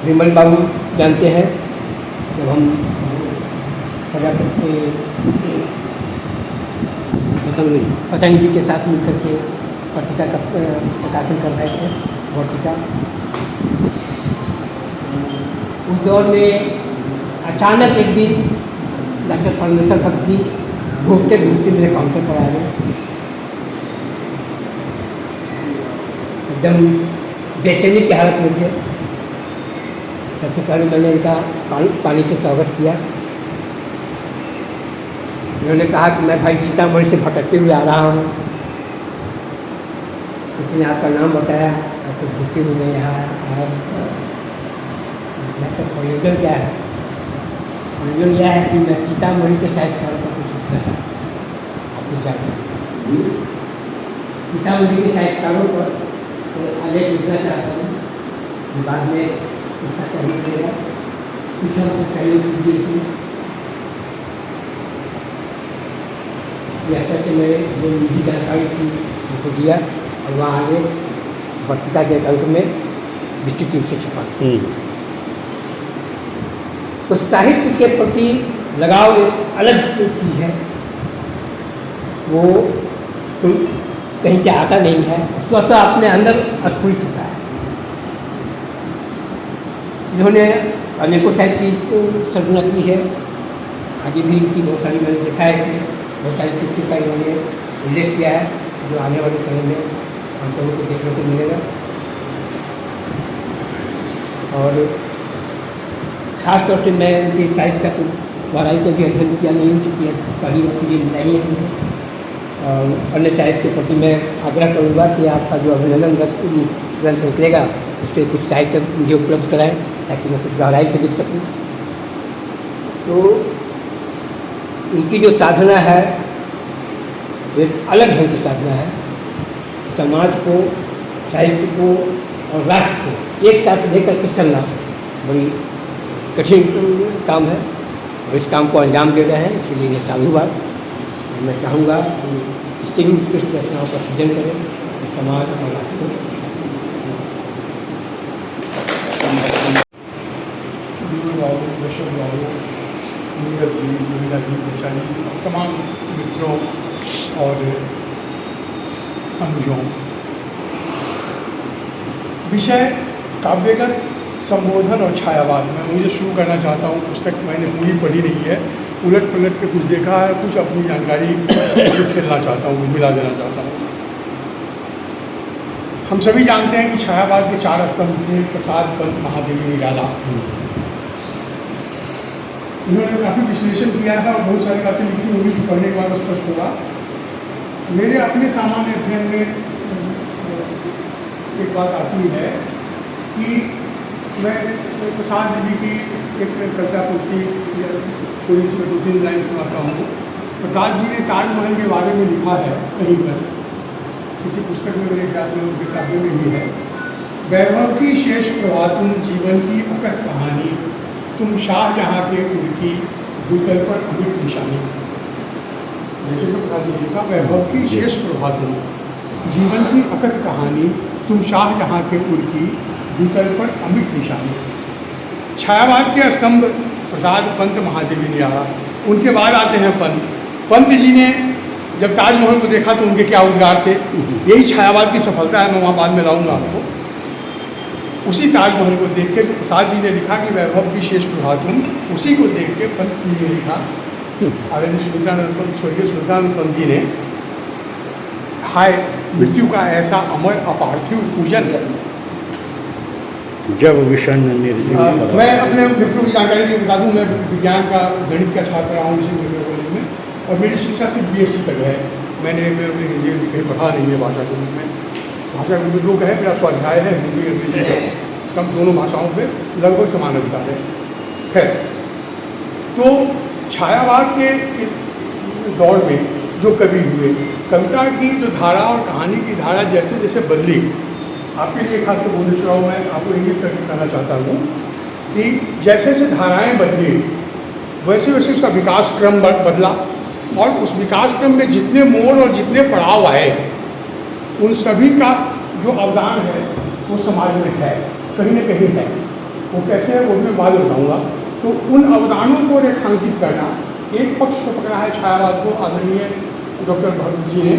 विमल बाबू जानते हैं, जब हम पतंग जी के साथ मिलकर के पत्रिका का प्रकाशन कर रहे थे, वर्षिका, उस दौर में अचानक एक दिन डॉक्टर परमेश्वर भक्त जी घूमते घूमते मेरे काउंटर पर आ गए। एकदम बेचैनी की हालत में थे। सबसे पहले मैंने इनका पानी से स्वागत किया। उन्होंने कहा कि मैं भाई सीतामढ़ी से भटकते हुए आ रहा हूँ। किसी ने आपका नाम बताया, आपको ढूंढते हुए मैं यहाँ आया। मैं सब प्रयोजन क्या है? प्रयोजन यह है कि मैं सीतामढ़ी के साहित्यकारों का कुछ लिखना चाहता हूँ। आप कुछ जानते हैं सीतामढ़ी के साहित्यकारों पर आलेख लिखना चाहता हूँ। बाद में उसका सहयोग मिलेगा, कुछ हमको सहयोग कीजिए इसमें। ऐसे मैंने जो निजी जानकारी थी उनको दिया और वहाँ आगे पत्रिका के अंक में विस्तृत रूप से छपा। तो साहित्य के प्रति लगाव एक अलग चीज़ है, वो कोई कहीं से आता नहीं है, स्वतः अपने अंदर स्फुरित होता है। इन्होंने अनेकों साहित्य की सृजना की है, आगे भी इनकी बहुत सारी मैंने देखा है। इसमें बहुत सारी पुस्तकों का इन्होंने उल्लेख किया है, जो आने वाले समय में हम सबों को देखने को मिलेगा। और ख़ास तौर से मैं उनके साहित्य का तो गहराई से भी अध्ययन किया नहीं हो चुकी है, पढ़ी हुई नहीं है मुझे। और अन्य साहित्य के प्रति मैं आग्रह करूँगा कि आपका जो अभिनंदन ग्रंथ निकलेगा उसके कुछ साहित्य मुझे उपलब्ध कराएं ताकि मैं कुछ गहराई से लिख सकूँ। तो इनकी जो साधना है एक अलग ढंग की साधना है। समाज को, साहित्य को और राष्ट्र को एक साथ लेकर के चलना बड़ी कठिन काम है और इस काम को अंजाम दे रहे हैं, इसलिए ये साधुवाद। मैं चाहूँगा कि इससे भी उत्कृष्ट रचनाओं का सृजन करें, समाज और राष्ट्र को। तमाम मित्रों और अनुजों, विषय काव्यगत संबोधन और छायावाद में मुझे शुरू करना चाहता हूँ। पुस्तक मैंने पूरी पढ़ी नहीं है, उलट पलट के कुछ देखा है, कुछ अपनी जानकारी खेलना चाहता हूँ, मिला देना चाहता हूँ। हम सभी जानते हैं कि छायावाद के 4 स्तंभ थे। प्रसाद, पंत, महादेवी, निराला। इन्होंने काफ़ी विश्लेषण किया है और बहुत सारी बातें लिखी होंगी जो पढ़ने के बाद स्पष्ट होगा। मेरे अपने सामान्य अध्ययन में एक बात आती है कि मैं प्रसाद जी की एक कविता पुस्ती थोड़ी सी 2-3 लाइन सुनाता हूँ। प्रसाद जी ने ताजमहल के बारे में लिखा है कहीं पर, किसी पुस्तक में मेरे ख्याल में उनके काव्य में भी है। वैभव की शेष प्रभातुम, जीवन की अकथ कहानी, तुम शाहजहाँ के उनकी भूतल पर अमिट निशानी। जैसे तो प्रसाद जी लिखा, वैभव की शेष प्रभातुम, जीवन की अकथ कहानी, तुम शाहजहाँ के उनकी भूतल पर अमिट निशानी। छायावाद के स्तंभ प्रसाद, पंत, महादेवी, निराला। उनके बाद आते हैं पंत। पंत जी ने जब ताजमहल को देखा तो उनके क्या उद्गार थे, यही छायावाद की सफलता है। मैं वहाँ बाद में लाऊंगा आपको। उसी ताजमहल को देख के प्रसाद जी ने लिखा कि वैभव की शेष प्रभातुम, उसी को देख के पंत जी ने लिखा। आदरणीय सुमित्रानंद पंत, स्वर्गीय सुमित्रानंद पंत जी ने हाय मृत्यु का ऐसा अमर अपार्थिव पूजन। जब विषण निर्जीव मैं अपने मित्रों की जानकारी के लिए बता दूं, मैं विज्ञान का गणित का छात्र रहा हूँ इसी मेडिकल कॉलेज में, और मेरी शिक्षा सिर्फ BSc तक है। मैंने हिंदी कहीं पढ़ा नहीं है भाषा के रूप में। भाषा के जो है मेरा स्वाध्याय है हिंदी अंग्रेजी, कम दोनों भाषाओं पे लगभग समान अधिकार है। खैर, तो छायावाद के दौर में जो कवि हुए, कविता की जो धारा और कहानी की धारा जैसे जैसे बदली, आपके लिए खासकर भुवनेश्वर मैं आपको इंगित करके कहना चाहता हूँ कि जैसे जैसे धाराएं बदली वैसे वैसे उसका विकास क्रम बदला, और उस विकास क्रम में जितने मोड़ और जितने पड़ाव आए उन सभी का जो अवदान है वो समाज में है, कहीं ना कहीं है। वो कैसे है वो भी बाद में बताऊँगा। तो उन अवदानों को रेखांकित करना, एक पक्ष को पकड़ा है छायावाद को आदरणीय डॉक्टर भगत जी ने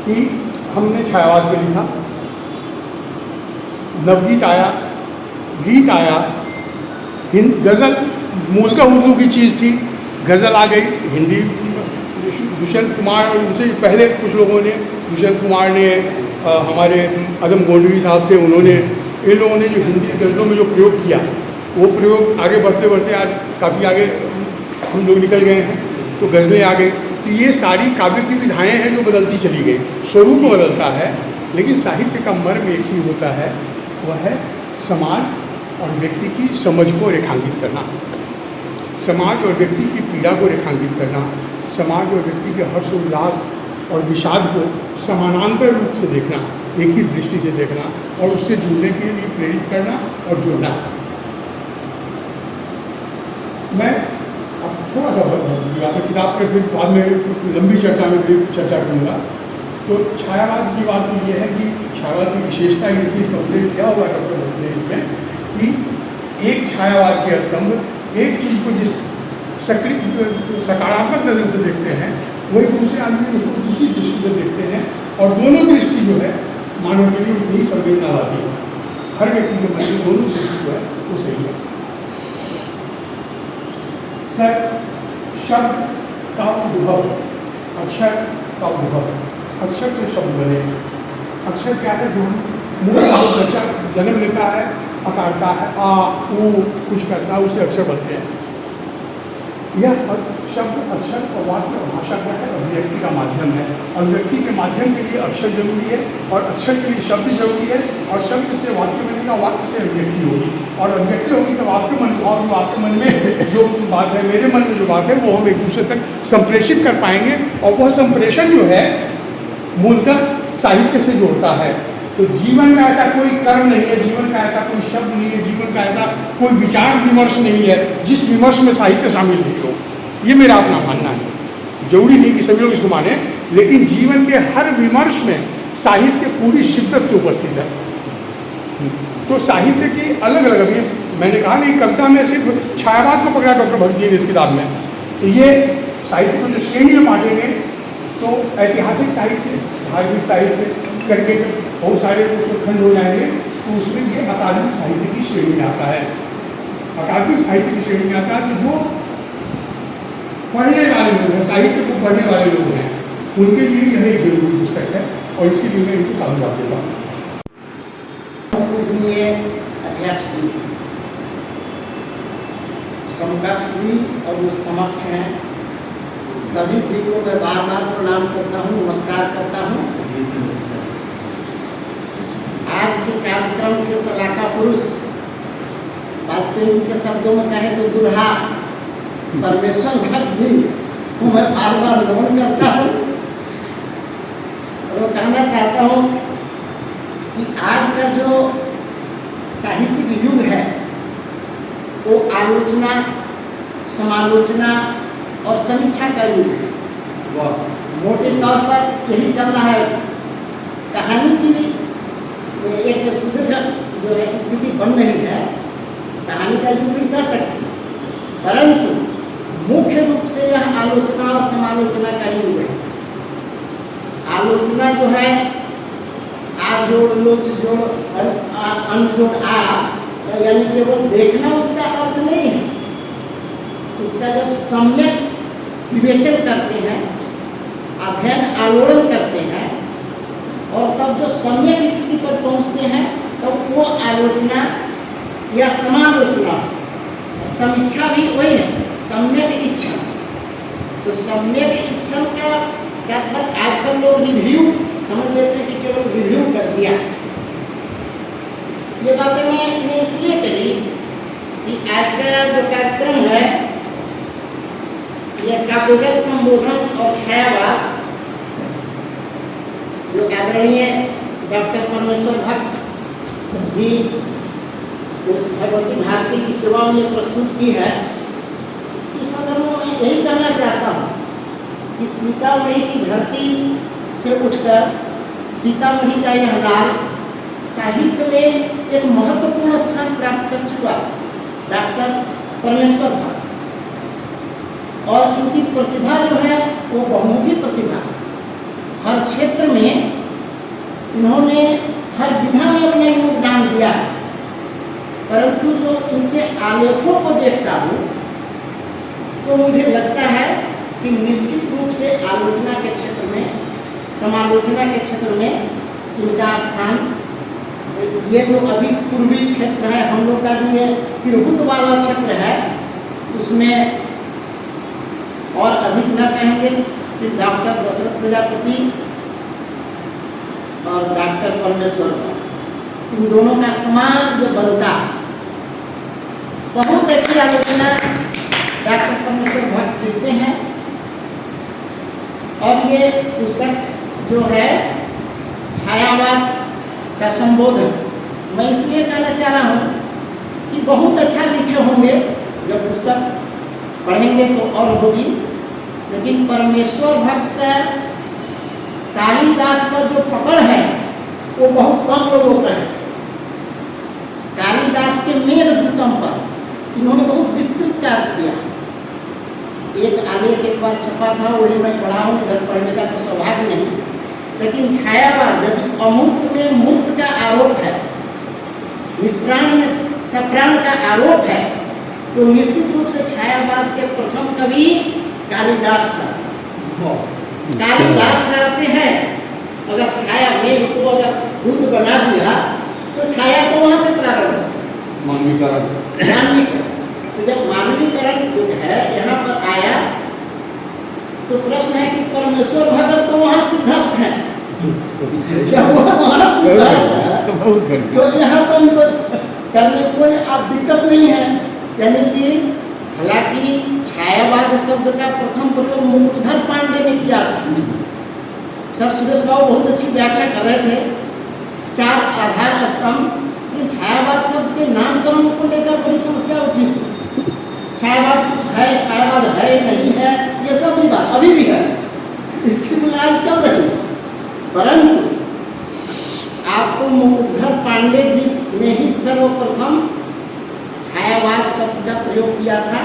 कि हमने छायावाद पे लिखा, नवगीत आया, गीत आया, गज़ल मूलतः उर्दू की चीज़ थी, गज़ल आ गई हिंदी। दुष्यंत कुमार और उनसे पहले कुछ लोगों ने, दुष्यंत कुमार ने, हमारे अदम गोंडवी साहब थे, उन्होंने, इन लोगों ने जो हिंदी गज़लों में जो प्रयोग किया वो प्रयोग आगे बढ़ते बढ़ते आज काफ़ी आगे हम लोग निकल गए हैं। तो गज़लें आ गई। तो ये सारी काव्य की विधाएँ हैं जो बदलती चली गई, स्वरूप बदलता है, लेकिन साहित्य का मर्म एक ही होता है, वह है समाज और व्यक्ति की समझ को रेखांकित करना, समाज और व्यक्ति की पीड़ा को रेखांकित करना, समाज और व्यक्ति के हर्ष उल्लास और विषाद को समानांतर रूप से देखना, एक ही दृष्टि से देखना और उससे जुड़ने के लिए प्रेरित करना और जुड़ना। मैं अब थोड़ा सा किताब पर फिर बाद में लंबी चर्चा में भी चर्चा करूँगा। तो छायावाद की बात ये है कि छायावाद की विशेषता ये थी, इसका उल्लेख किया हुआ डॉक्टर भट्ट में कि एक छायावाद के स्तंभ एक चीज़ को जिस सकारात्मक नज़र से देखते हैं वही दूसरे आदमी उसको दूसरी दृष्टि से देखते हैं, और दोनों दृष्टि जो है मानव के लिए उतनी संवेदना लाती है। हर व्यक्ति के मन में दोनों दृष्टि जो है वो सही है। सर, शब्द का उद्भव, अक्षर का उद्भव, अक्षर से शब्द बने। अक्षर क्या है? जो मुख्य बच्चा जन्म लेता है, अकारता है, आ ऊ कुछ करता है, उसे अक्षर बनते हैं। यह शब्द, अक्षर और वाक्य और भाषा क्या है? अभिव्यक्ति का माध्यम है। अभिव्यक्ति के माध्यम के लिए अक्षर जरूरी है, और अक्षर के लिए शब्द जरूरी है, और शब्द से वाक्य बनेगा, वाक्य से अभिव्यक्ति होगी, और अभिव्यक्ति होगी तो आपके मन, और आपके मन में जो बात है, मेरे मन में जो बात है, वो हम एक दूसरे तक संप्रेषित कर पाएंगे, और वह संप्रेषण जो है मूलतः साहित्य से जोड़ता है। तो जीवन का ऐसा कोई कर्म नहीं है, जीवन का ऐसा कोई शब्द नहीं है, जीवन का ऐसा कोई विचार विमर्श नहीं है जिस विमर्श में साहित्य शामिल नहीं हो। ये मेरा अपना मानना है। जरूरी नहीं कि सभी लोग इसको माने, लेकिन जीवन के हर विमर्श में साहित्य पूरी शिद्दत से उपस्थित है। तो साहित्य की अलग अलग, अभी मैंने कहा नहीं, कविता में सिर्फ छायावाद को पकड़ा डॉक्टर भगत जी ने इस किताब में। तो ये साहित्य को जो श्रेणी में बांटेंगे तो ऐतिहासिक साहित्य, धार्मिक साहित्य करके बहुत सारे खंड हो जाएंगे, तो उसमें ये अकादमिक साहित्य की श्रेणी में आता है। अकादमिक साहित्य की श्रेणी में आता है। तो जो पढ़ने वाले लोग हैं, साहित्य को पढ़ने वाले लोग हैं, उनके लिए यह एक जरूरी पुस्तक है, और इसके लिए मैं इनको साधुवाद देता हूँ। पूजनीय अध्यक्ष जी, समकक्ष जी और जो समक्ष हैं, सभी जी को मैं बार बार प्रणाम करता हूँ, नमस्कार करता हूँ। आज के कार्यक्रम के सलाहका पुरुष वाजपेयी जी के शब्दों में कहे तो दुल्हा परमेश्वर भक्त जी को मैं बार बार नमन करता हूँ, और कहना चाहता हूँ कि आज का जो साहित्यिक युग है वो आलोचना, समालोचना और समीक्षा का युग है। मोटे तौर पर यही चल रहा है। कहानी की भी एक सुदीर्घ जो है स्थिति बन रही है, कहानी का युग भी कह सकते हैं, परंतु मुख्य रूप से यह आलोचना और समालोचना का युग है। आलोचना जो है आ जोड़ लोच जोड़ अन जोड़ आ, यानी केवल देखना उसका अर्थ नहीं है। उसका जब सम्यक विवेचन करते हैं, अध्ययन आलोड़न करते हैं, और तब जो सम्यक स्थिति पर पहुंचते हैं तब वो आलोचना या समालोचना, समीक्षा भी वही है, सम्यक इच्छा। तो सम्यक इच्छा का तात्पर्य आजकल लोग रिव्यू समझ लेते हैं कि केवल रिव्यू कर दिया। ये बातें मैंने इसलिए कही कि आज का जो कार्यक्रम है यह काव्यगत संबोधन और छायावाद, जो आदरणीय डॉक्टर परमेश्वर भट्ट जी इस भगवती भारती की सेवा में प्रस्तुत की है, इस संदर्भ में मैं यही कहना चाहता हूँ कि सीतामढ़ी की धरती से उठकर सीतामढ़ी का यह लाल साहित्य में एक महत्वपूर्ण स्थान प्राप्त कर चुका डॉक्टर परमेश्वर भट्ट, और इनकी प्रतिभा जो है वो बहुमुखी प्रतिभा। हर क्षेत्र में इन्होंने हर विधा में अपना योगदान दिया है, परंतु जो इनके आलेखों को देखता हूँ तो मुझे लगता है कि निश्चित रूप से आलोचना के क्षेत्र में, समालोचना के क्षेत्र में इनका स्थान, ये जो अभी पूर्वी क्षेत्र है हम लोग का, जो ये तिरहुत वाला क्षेत्र है, उसमें और अधिक न कहेंगे कि डॉक्टर दशरथ प्रजापति और डॉक्टर परमेश्वर, इन दोनों का समान जो बनता है, बहुत अच्छी आलोचना डॉक्टर परमेश्वर भट्ट लिखते हैं। और ये पुस्तक जो है छायावाद का संबोधन, मैं इसलिए कहना चाह रहा हूँ कि बहुत अच्छा लिखे होंगे, जब पुस्तक पढ़ेंगे तो और होगी, लेकिन परमेश्वर भट्ट का कालिदास पर जो पकड़ है वो बहुत कम लोगों का है। कालिदास के मेघदूतम पर इन्होंने बहुत विस्तृत कार्य किया। एक आलेख एक बार छपा था, वही मैं पढ़ा हूँ, इधर पढ़ने का तो सौभाग्य नहीं, लेकिन छायावाद, यदि अमूर्त में मूर्त का आरोप है, निष्प्राण में सप्राण का आरोप है, तो निश्चित रूप से छायावाद के प्रथम कवि कालिदास ठहरते। कालिदास ठहरते हैं। अगर छाया मेघ को अगर दूध बना दिया तो छाया तो वहां से प्रारंभ, मानवीकरण। तो जब मानवीकरण जो है यहाँ पर आया तो प्रश्न है कि परमेश्वर भगत तो वहां सिद्धस्थ है, जब वहां सिद्धस्थ है तो यहाँ तो उनको करने कोई अब दिक्कत नहीं है। यानी कि हालांकि छायावाद शब्द का प्रथम प्रयोग मुकुटधर पांडे ने किया था। सर सुरेश बाबू बहुत अच्छी व्याख्या कर रहे थे, 4 आधार स्तंभ। ये छायावाद शब्द के नामकरण को लेकर बड़ी समस्या उठी थी। छायावाद कुछ है, छायावाद है नहीं है, ये सब भी बात अभी भी है, इसकी लड़ाई चल रही है। परंतु आपको मुकुटधर पांडे जी ने ही सर्वप्रथम छायावाद शब्द का प्रयोग किया था।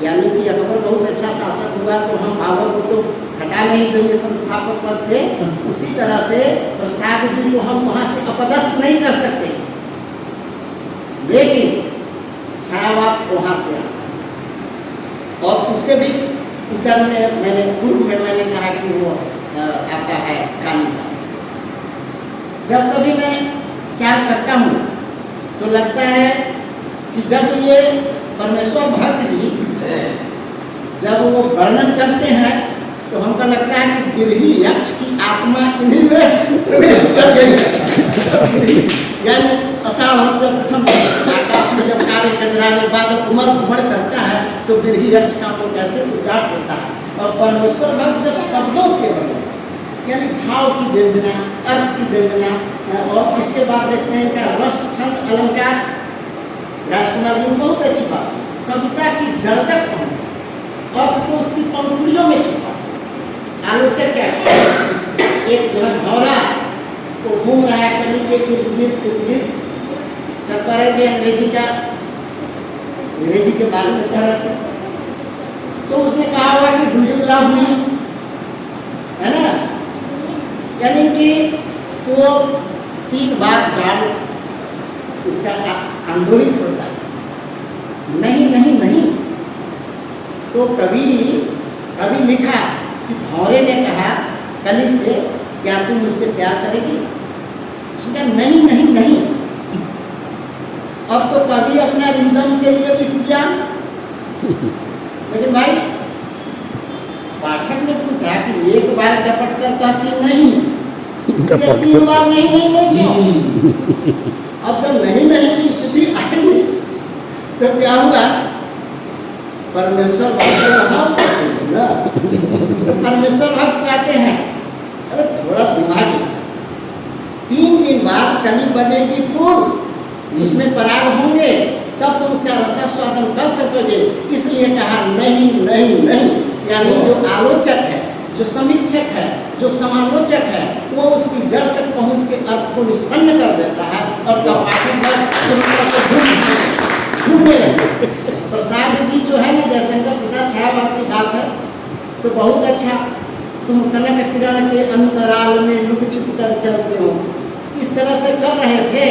यानी कि अकबर बहुत अच्छा शासक हुआ तो हम बाबर को तो हटा नहीं देंगे संस्थापक पद से, उसी तरह से प्रसाद जी को हम वहां से अपदस्थ नहीं कर सकते, लेकिन छायावाद वहां से आता। और उससे भी उत्तर में मैंने पूर्व में मैंने कहा कि वो आता है कालिदास। जब कभी मैं विचार करता हूँ तो लगता है कि जब ये परमेश्वर भक्त जी जब वो वर्णन करते हैं तो हमको लगता है कि बिरही यक्ष की आत्मा इन्हीं में प्रवेश कर गई है। यानी आषाढ़ से प्रथम आकाश में जब काले कजराने बादल उमड़ घुमड़ करता है तो बिरही यक्ष का वो कैसे उच्चार होता है। और परमेश्वर भक्त जब शब्दों से वर्णन, यानी भाव की व्यंजना, अर्थ की व्यंजना, और इसके बाद देखते हैं इनका रस छंद अलंकार। राजकुमार जी बहुत अच्छी बात, कविता की जड़ तक पहुंचे, अर्थ तो उसकी पंखुड़ियों में छुपा। आलोचक क्या है, एक जो है भौरा वो घूम रहा है कली के इर्द गिर्द, सब कह रहे थे अंग्रेजी के बारे में कह रहे थे, तो उसने कहा हुआ कि डू यू लव मी, है ना। यानी कि तो 3 बार डाल उसका अंडोरित होता है, नहीं नहीं नहीं। तो कभी लिखा कि भौरे ने कहा कली से क्या तुम मुझसे प्यार करेगी? उसने कहा नहीं नहीं नहीं। अब तो कभी अपना रिदम के लिए लिख दिया, लेकिन भाई पाठक ने पूछा कि एक बार डपट कर कहती नहीं, या 3 बार नहीं नहीं नहीं क्यों? अब जब नहीं नहीं की स्थिति आई तो क्या हुआ? परमेश्वर भक्त ना, तो परमेश्वर भक्त कहते हैं अरे थोड़ा दिमाग, 3 दिन बाद कली बनेगी फूल, उसमें पराग होंगे, तब तुम उसका रसास्वादन कर सकोगे। इसलिए कहा नहीं नहीं नहीं। यानी जो आलोचक है, जो समीक्षक है, जो समालोचक है, वो उसकी जड़ तक पहुंच के अर्थ को निष्पन्न कर देता है और झूमने लगे। प्रसाद जी जो है ना, जयशंकर प्रसाद छायावाद की बात है तो बहुत अच्छा, तुम कनक किरण के अंतराल में लुक छिप कर चलते हो, इस तरह से कर रहे थे।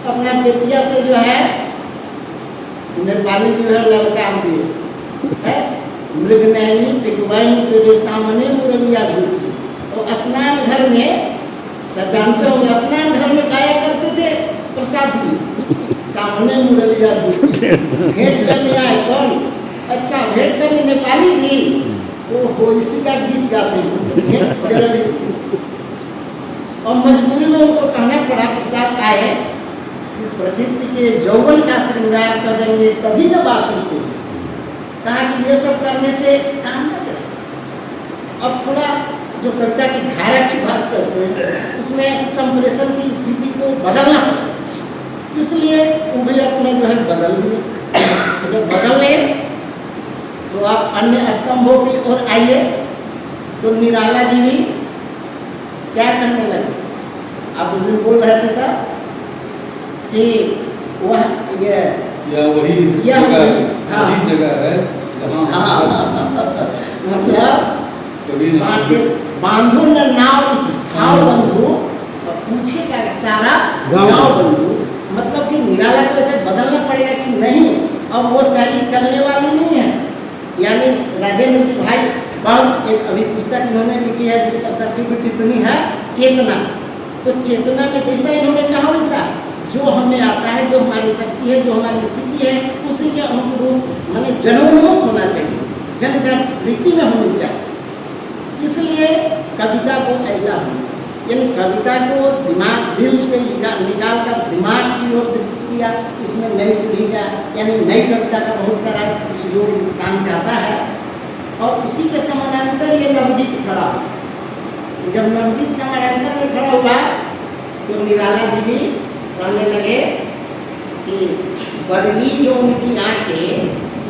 अपना बेतिया से जो है नेपाली जो है ललकार दिए है, मृगनैनी पिकवाइनी तेरे सामने मुरलिया झूठी। और स्नान घर में, सर जानते होंगे, स्नान घर में गाया करते थे प्रसाद जी, सामने मुरलिया झूठी। भेंट करने आए कौन? अच्छा, भेंट करने नेपाली जी, वो हो इसी का गीत गाते हैं। और मजबूरी में उनको कहना पड़ा, प्रसाद आए कि प्रकृति के यौवन का श्रृंगार करेंगे तभी न बासुर को। कहा कि ये सब करने से काम न चले। अब थोड़ा जो कविता की धारा की बात करते हैं, उसमें संप्रेषण की स्थिति को बदलना पड़ेगा, इसलिए उन्हें अपने जो है बदल लिए। जब बदल ले तो आप अन्य स्तंभों की ओर आइए तो निराला जी भी क्या कहने लगे? आप उस दिन बोल रहे थे सर कि वह ये या वही जगह है मतलब कभी बांधो न नाव इस ठाव बंधु, पूछेगा सारा गाँव बंधु। मतलब कि निराला को ऐसे बदलना पड़ेगा कि नहीं, अब वो शैली चलने वाली नहीं है। यानी राजेंद्र जी भाई बहुत एक अभी पुस्तक इन्होंने लिखी है जिस पर सबकी भी टिप्पणी है, चेतना। तो चेतना में जैसा इन्होंने कहा वैसा जो हमें आता है, जो हमारी शक्ति है, जो हमारी स्थिति है, उसी के अनुरूप माने जनोन्मुख होना चाहिए, जन जागृति में होनी चाहिए। इसलिए कविता को ऐसा होना चाहिए, यानी कविता को दिमाग दिल से निकाल कर दिमाग की ओर विकसित किया। इसमें नई पीढ़ी का यानी नई कविता का बहुत सारा कुछ योगदान जाता है। और उसी के समानांतर ये नवगीत खड़ा हुआ। जब नवगीत समानांतर में खड़ा हुआ तो निराला जी भी कहने लगे कि बदली जो उनकी आंखें,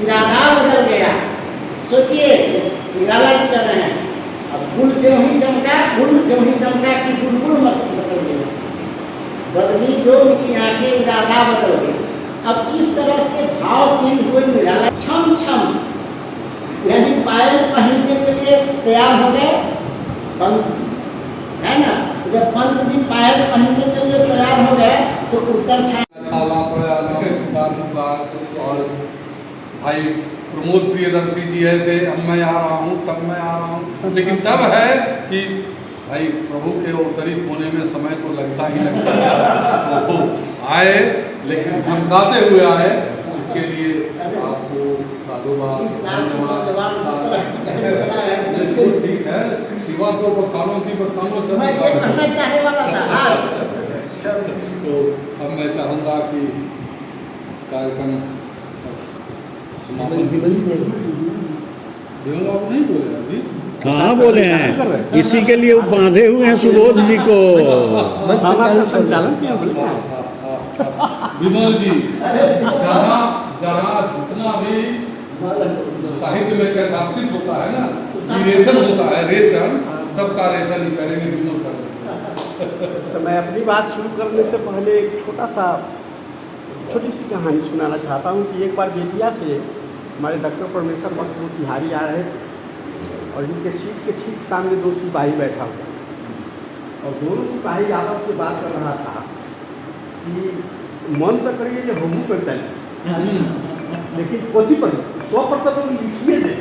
इरादा बदल गया। सोचिए, निराला जी कर रहे हैं, अब गुल जो ही चमका कि बुलबुल मसल गई। बदली जो उनकी आंखें, इरादा बदल गई। अब इस तरह से भाव चेंज हुए। निराला छम छम यानी पायल पहनने के लिए तैयार हो गए पंत जी, है ना। जब पंत जी पायल पहनने के लिए तैयार हो गए तो उत्तर छाला पड़ा। और भाई प्रमोद प्रियदर्शी जी ऐसे, अब मैं आ रहा हूँ, तब मैं आ रहा हूँ। लेकिन तब है कि भाई प्रभु के अवतरित होने में समय तो लगता ही लगता है। तो आए, लेकिन झमकाते हुए आए, इसके लिए आपको साधुवाद। ठीक है, शिवा को बखानों की बखानों मैं ये कहना चाहने वाला था आज। तो अब मैं चाहूँगा कि कार्यक्रम समापन। विमल बाबू नहीं बोले अभी? कहाँ बोले हैं? इसी के लिए वो बांधे हुए हैं सुबोध जी को। संचालन किया विमल जी, जहाँ जितना भी साहित्य में कैथार्सिस होता है ना, रेचन होता है, रेचन सबका रेचन ही करेंगे, विमल कर। तो मैं अपनी बात शुरू करने से पहले एक छोटी सी कहानी सुनाना चाहता हूँ कि एक बार बेतिया से हमारे डॉक्टर परमेश्वर भक्त बिहारी आ रहे थे और इनके सीट के ठीक सामने 2 सिपाही बैठा हुआ और दोनों सिपाही आपस में बात कर रहा था कि मन तो करिए जो हमू करता है, लेकिन कथी पर 100% लिखिए दे,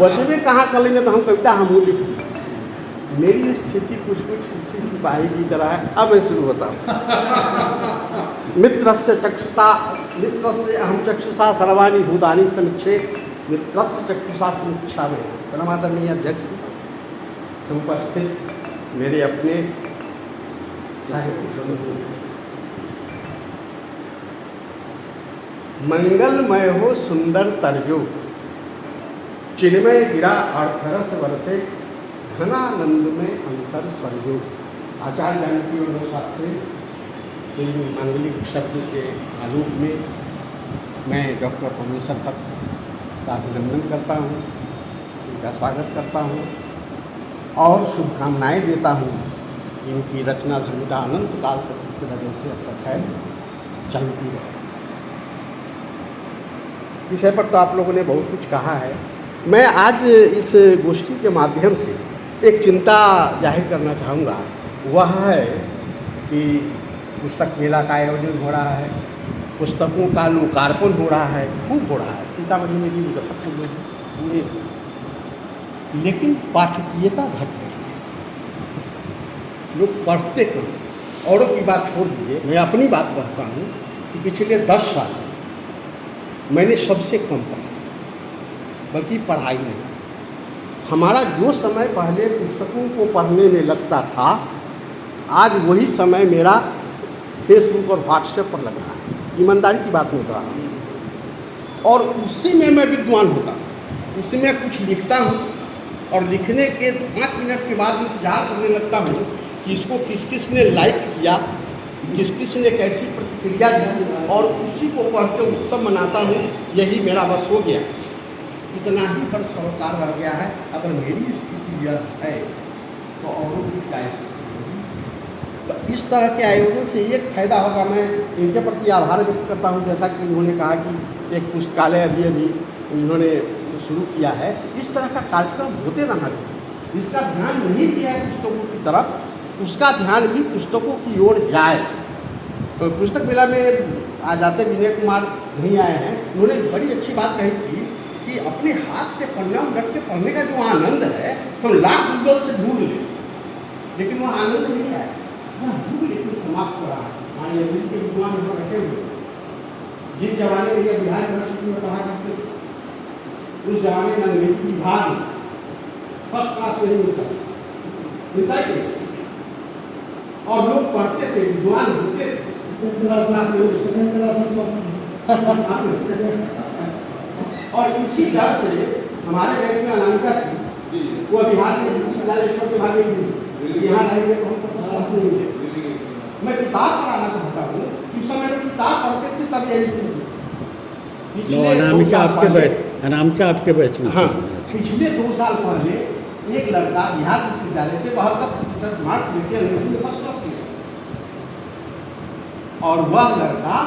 बचबे कहाँ कर लेंगे तो हम कविता हमू लिख। मेरी स्थिति कुछ इसी सिपाही की तरह है। अब मैं शुरू होता हूँ। मित्रस्य अहम चक्षुषा सर्वाणि भूतानि समीक्षे मित्रस्य चक्षुषा समीक्षा में परमादरणीय अध्यक्ष समुपस्थित मेरे अपने मंगलमय हो सुंदर तरजो चिन्मय गिरा अर्थरस वर्षे घनानंद में अंतर स्वर्गो। आचार्य जानकी और शास्त्री के मांगलिक शब्द के आलोक में मैं डॉक्टर परमेश्वर भक्त का अभिनंदन करता हूँ, उनका स्वागत करता हूँ और शुभकामनाएँ देता हूँ कि इनकी रचना धर्मिता अनंत काल तक इस तरह से अब तक है चलती रहे। विषय पर तो आप लोगों ने बहुत कुछ कहा है। मैं आज इस गोष्ठी के माध्यम से एक चिंता जाहिर करना चाहूँगा, वह है कि पुस्तक मेला का आयोजन हो रहा है, पुस्तकों का लोकार्पण हो रहा है, खूब हो रहा है सीतामढ़ी में भी, मुजफ्फरपुर में भी, पूरे, लेकिन पाठकीयता घट रही है। लोग पढ़ते कम। औरों की बात छोड़ दीजिए, मैं अपनी बात कहता हूँ कि पिछले 10 साल मैंने सबसे कम पढ़ा, बल्कि पढ़ाई नहीं। हमारा जो समय पहले पुस्तकों को पढ़ने में लगता था, आज वही समय मेरा फेसबुक और व्हाट्सएप पर लग रहा है। ईमानदारी की बात नहीं कर रहा हूँ। और उसी में मैं विद्वान होता हूँ, उसी में कुछ लिखता हूँ और लिखने के 5 मिनट के बाद इंतजार करने लगता हूँ कि इसको किस किस ने लाइक किया, किस किस ने कैसी प्रतिक्रिया दी, और उसी को पढ़ते उत्सव मनाता हूँ। यही मेरा बस हो गया, इतना ही पर सरोकार रह गया है। अगर मेरी स्थिति यह है तो औरों की क्या स्थिति होगी? तो इस तरह के आयोजन से एक फायदा होगा। मैं इनके प्रति आभार व्यक्त करता हूँ, जैसा कि उन्होंने कहा कि एक पुस्तकालय अभी उन्होंने शुरू किया है। इस तरह का कार्यक्रम होते रहना चाहिए। जिसका ध्यान नहीं दिया है पुस्तकों की तरफ, उसका ध्यान भी पुस्तकों की ओर जाए। पुस्तक मेला में आज आते विनय कुमार नहीं आए हैं, उन्होंने बड़ी अच्छी बात कही थी कि अपने हाथ से पन्ना उलट के पढ़ने का जो आनंद है, हम लाख गूगल से ढूंढ लें, लेकिन वह आनंद नहीं है। वह युग लेकिन समाप्त हो रहा है। हमारे अभी के विद्वान यहाँ रखे हुए, जिस जमाने में यह बिहार यूनिवर्सिटी में पढ़ा करते थे, उस जमाने में अंग्रेजी विभाग फर्स्ट क्लास नहीं मिलता ही, और लोग पढ़ते थे, विद्वान होते थे। और इसी डर से हमारे बैंक में अनामिका थी, वो बिहार में विश्वविद्यालय छोड़ के भाग गई थी। यहाँ रहेंगे तो हम नहीं मिले। मैं किताब पढ़ाना चाहता हूँ, उस समय लोग किताब पढ़ते थे, तब यही अनामिका आपके बैच में। हाँ, पिछले 2 साल पहले एक लड़का बिहार विश्वविद्यालय से 72% मार्क्स लेके अंग्रेजी में फर्स्ट क्लास किया, और वह लड़का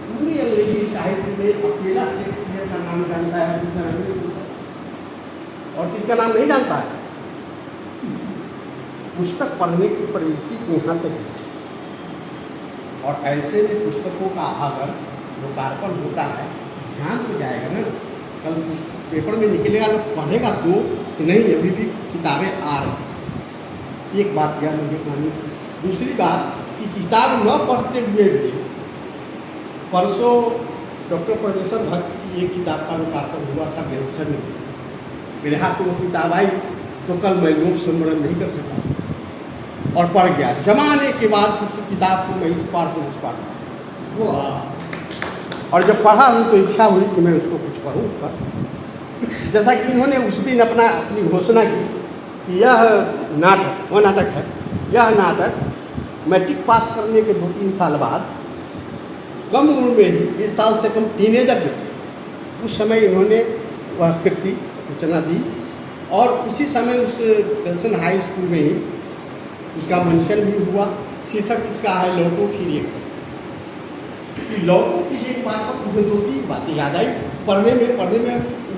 पूरी अंग्रेजी साहित्य में अकेला शेक्सपियर का नाम जानता है, और किसका नाम नहीं जानता है। पुस्तक पढ़ने की प्रवृत्ति यहाँ तक है, और ऐसे में पुस्तकों का अगर लोकार्पण होता है, ध्यान तो जाएगा ना। कल पेपर में निकलेगा, लोग पढ़ेगा तो कि नहीं अभी भी किताबें आ रही। एक बात यह मुझे माननी थी। दूसरी बात कि किताब न पढ़ते हुए भी परसों डॉक्टर परमेश्वर भक्त की एक किताब का लोकार्पण हुआ था बेलसन में। मेरे हाथ में वो किताब आई तो कल मैं लोक सम्मेलन नहीं कर सका और पढ़ गया। जमाने के बाद किसी किताब को मैं इस पार से उस पार, और जब पढ़ा हूँ तो इच्छा हुई कि मैं उसको कुछ करूँ उस पर। जैसा कि इन्होंने उस दिन अपनी घोषणा की कि यह नाटक, वो नाटक है, यह नाटक मैट्रिक पास करने के 2-3 साल बाद, कम उम्र में ही 20 साल से कम टीनेजर व्यक्ति, उस समय इन्होंने वह कृति रचना दी, और उसी समय उस बेलसन हाई स्कूल में ही उसका मंचन भी हुआ। शीर्षक इसका है लौटो फिर एक बार। लौटो फिर एक बार पर मुझे 2-3 बातें याद आई। पढ़ने में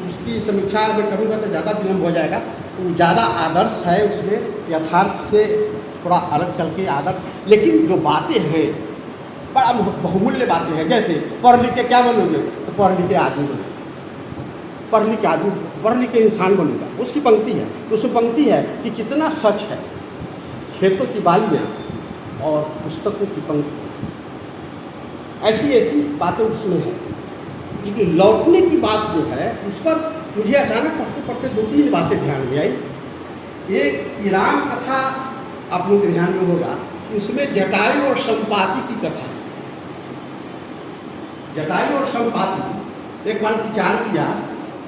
उसकी समीक्षा मैं करूँगा तो ज़्यादा विलम्ब हो जाएगा। वो ज़्यादा आदर्श है, उसमें यथार्थ से थोड़ा अलग चल के आदर्श, लेकिन जो बातें हैं बड़ा बहुमूल्य बातें हैं। जैसे पढ़ लिख के क्या बनोगे, तो पढ़ लिख के आदमी बनोगे, पढ़ लिख के आदमी पढ़ लिख के इंसान बनूंगा, उसकी पंक्ति है। उसमें पंक्ति है कि कितना सच है खेतों की बालियाँ और पुस्तकों की पंक्ति। ऐसी ऐसी बातें उसमें हैं। लेकिन लौटने की बात जो है उस पर मुझे अचानक पढ़ते पढ़ते 2-3 बातें ध्यान में आई। एक कि राम कथा आप लोग के ध्यान में होगा, उसमें जटायु और संपाति की कथा है। जटायु और संपाति एक बार विचार किया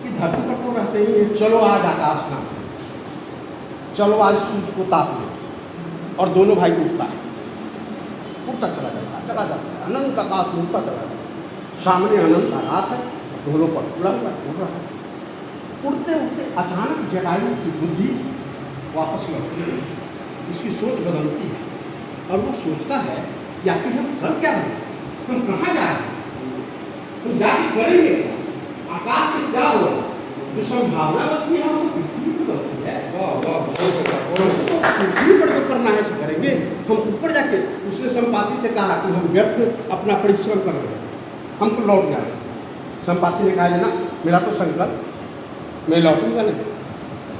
कि धरती पर तो रहते ही हैं, चलो आज आकाश नाम, चलो आज सूर्य को ताप लो। और दोनों भाई उठता है, उठता चला जाता है, अनंत आकाश में उठता चला जाता है। सामने अनंत आकाश है, दोनों पर उड़ा हुआ उड़ रहा है। उड़ते उड़ते अचानक जटायु की बुद्धि वापस लौटती है, उसकी सोच बदलती है और वो सोचता है कि आखिर हम कर क्या रहे हैं, हम कहाँ जा रहे हैं, हम जा कुछ करेंगे, आकाश में क्या होगा, जो संभावना बनती है वो पृथ्वी पर बनती है। तो पृथ्वी पर जो करना है सो करेंगे। हम ऊपर जाके उसने संपाति से कहा कि हम व्यर्थ अपना परिश्रम कर रहे हैं, हमको लौट जाना चाहिए। संपाति ने कहा ना, मेरा तो संकल्प, मैं लौटूंगा नहीं,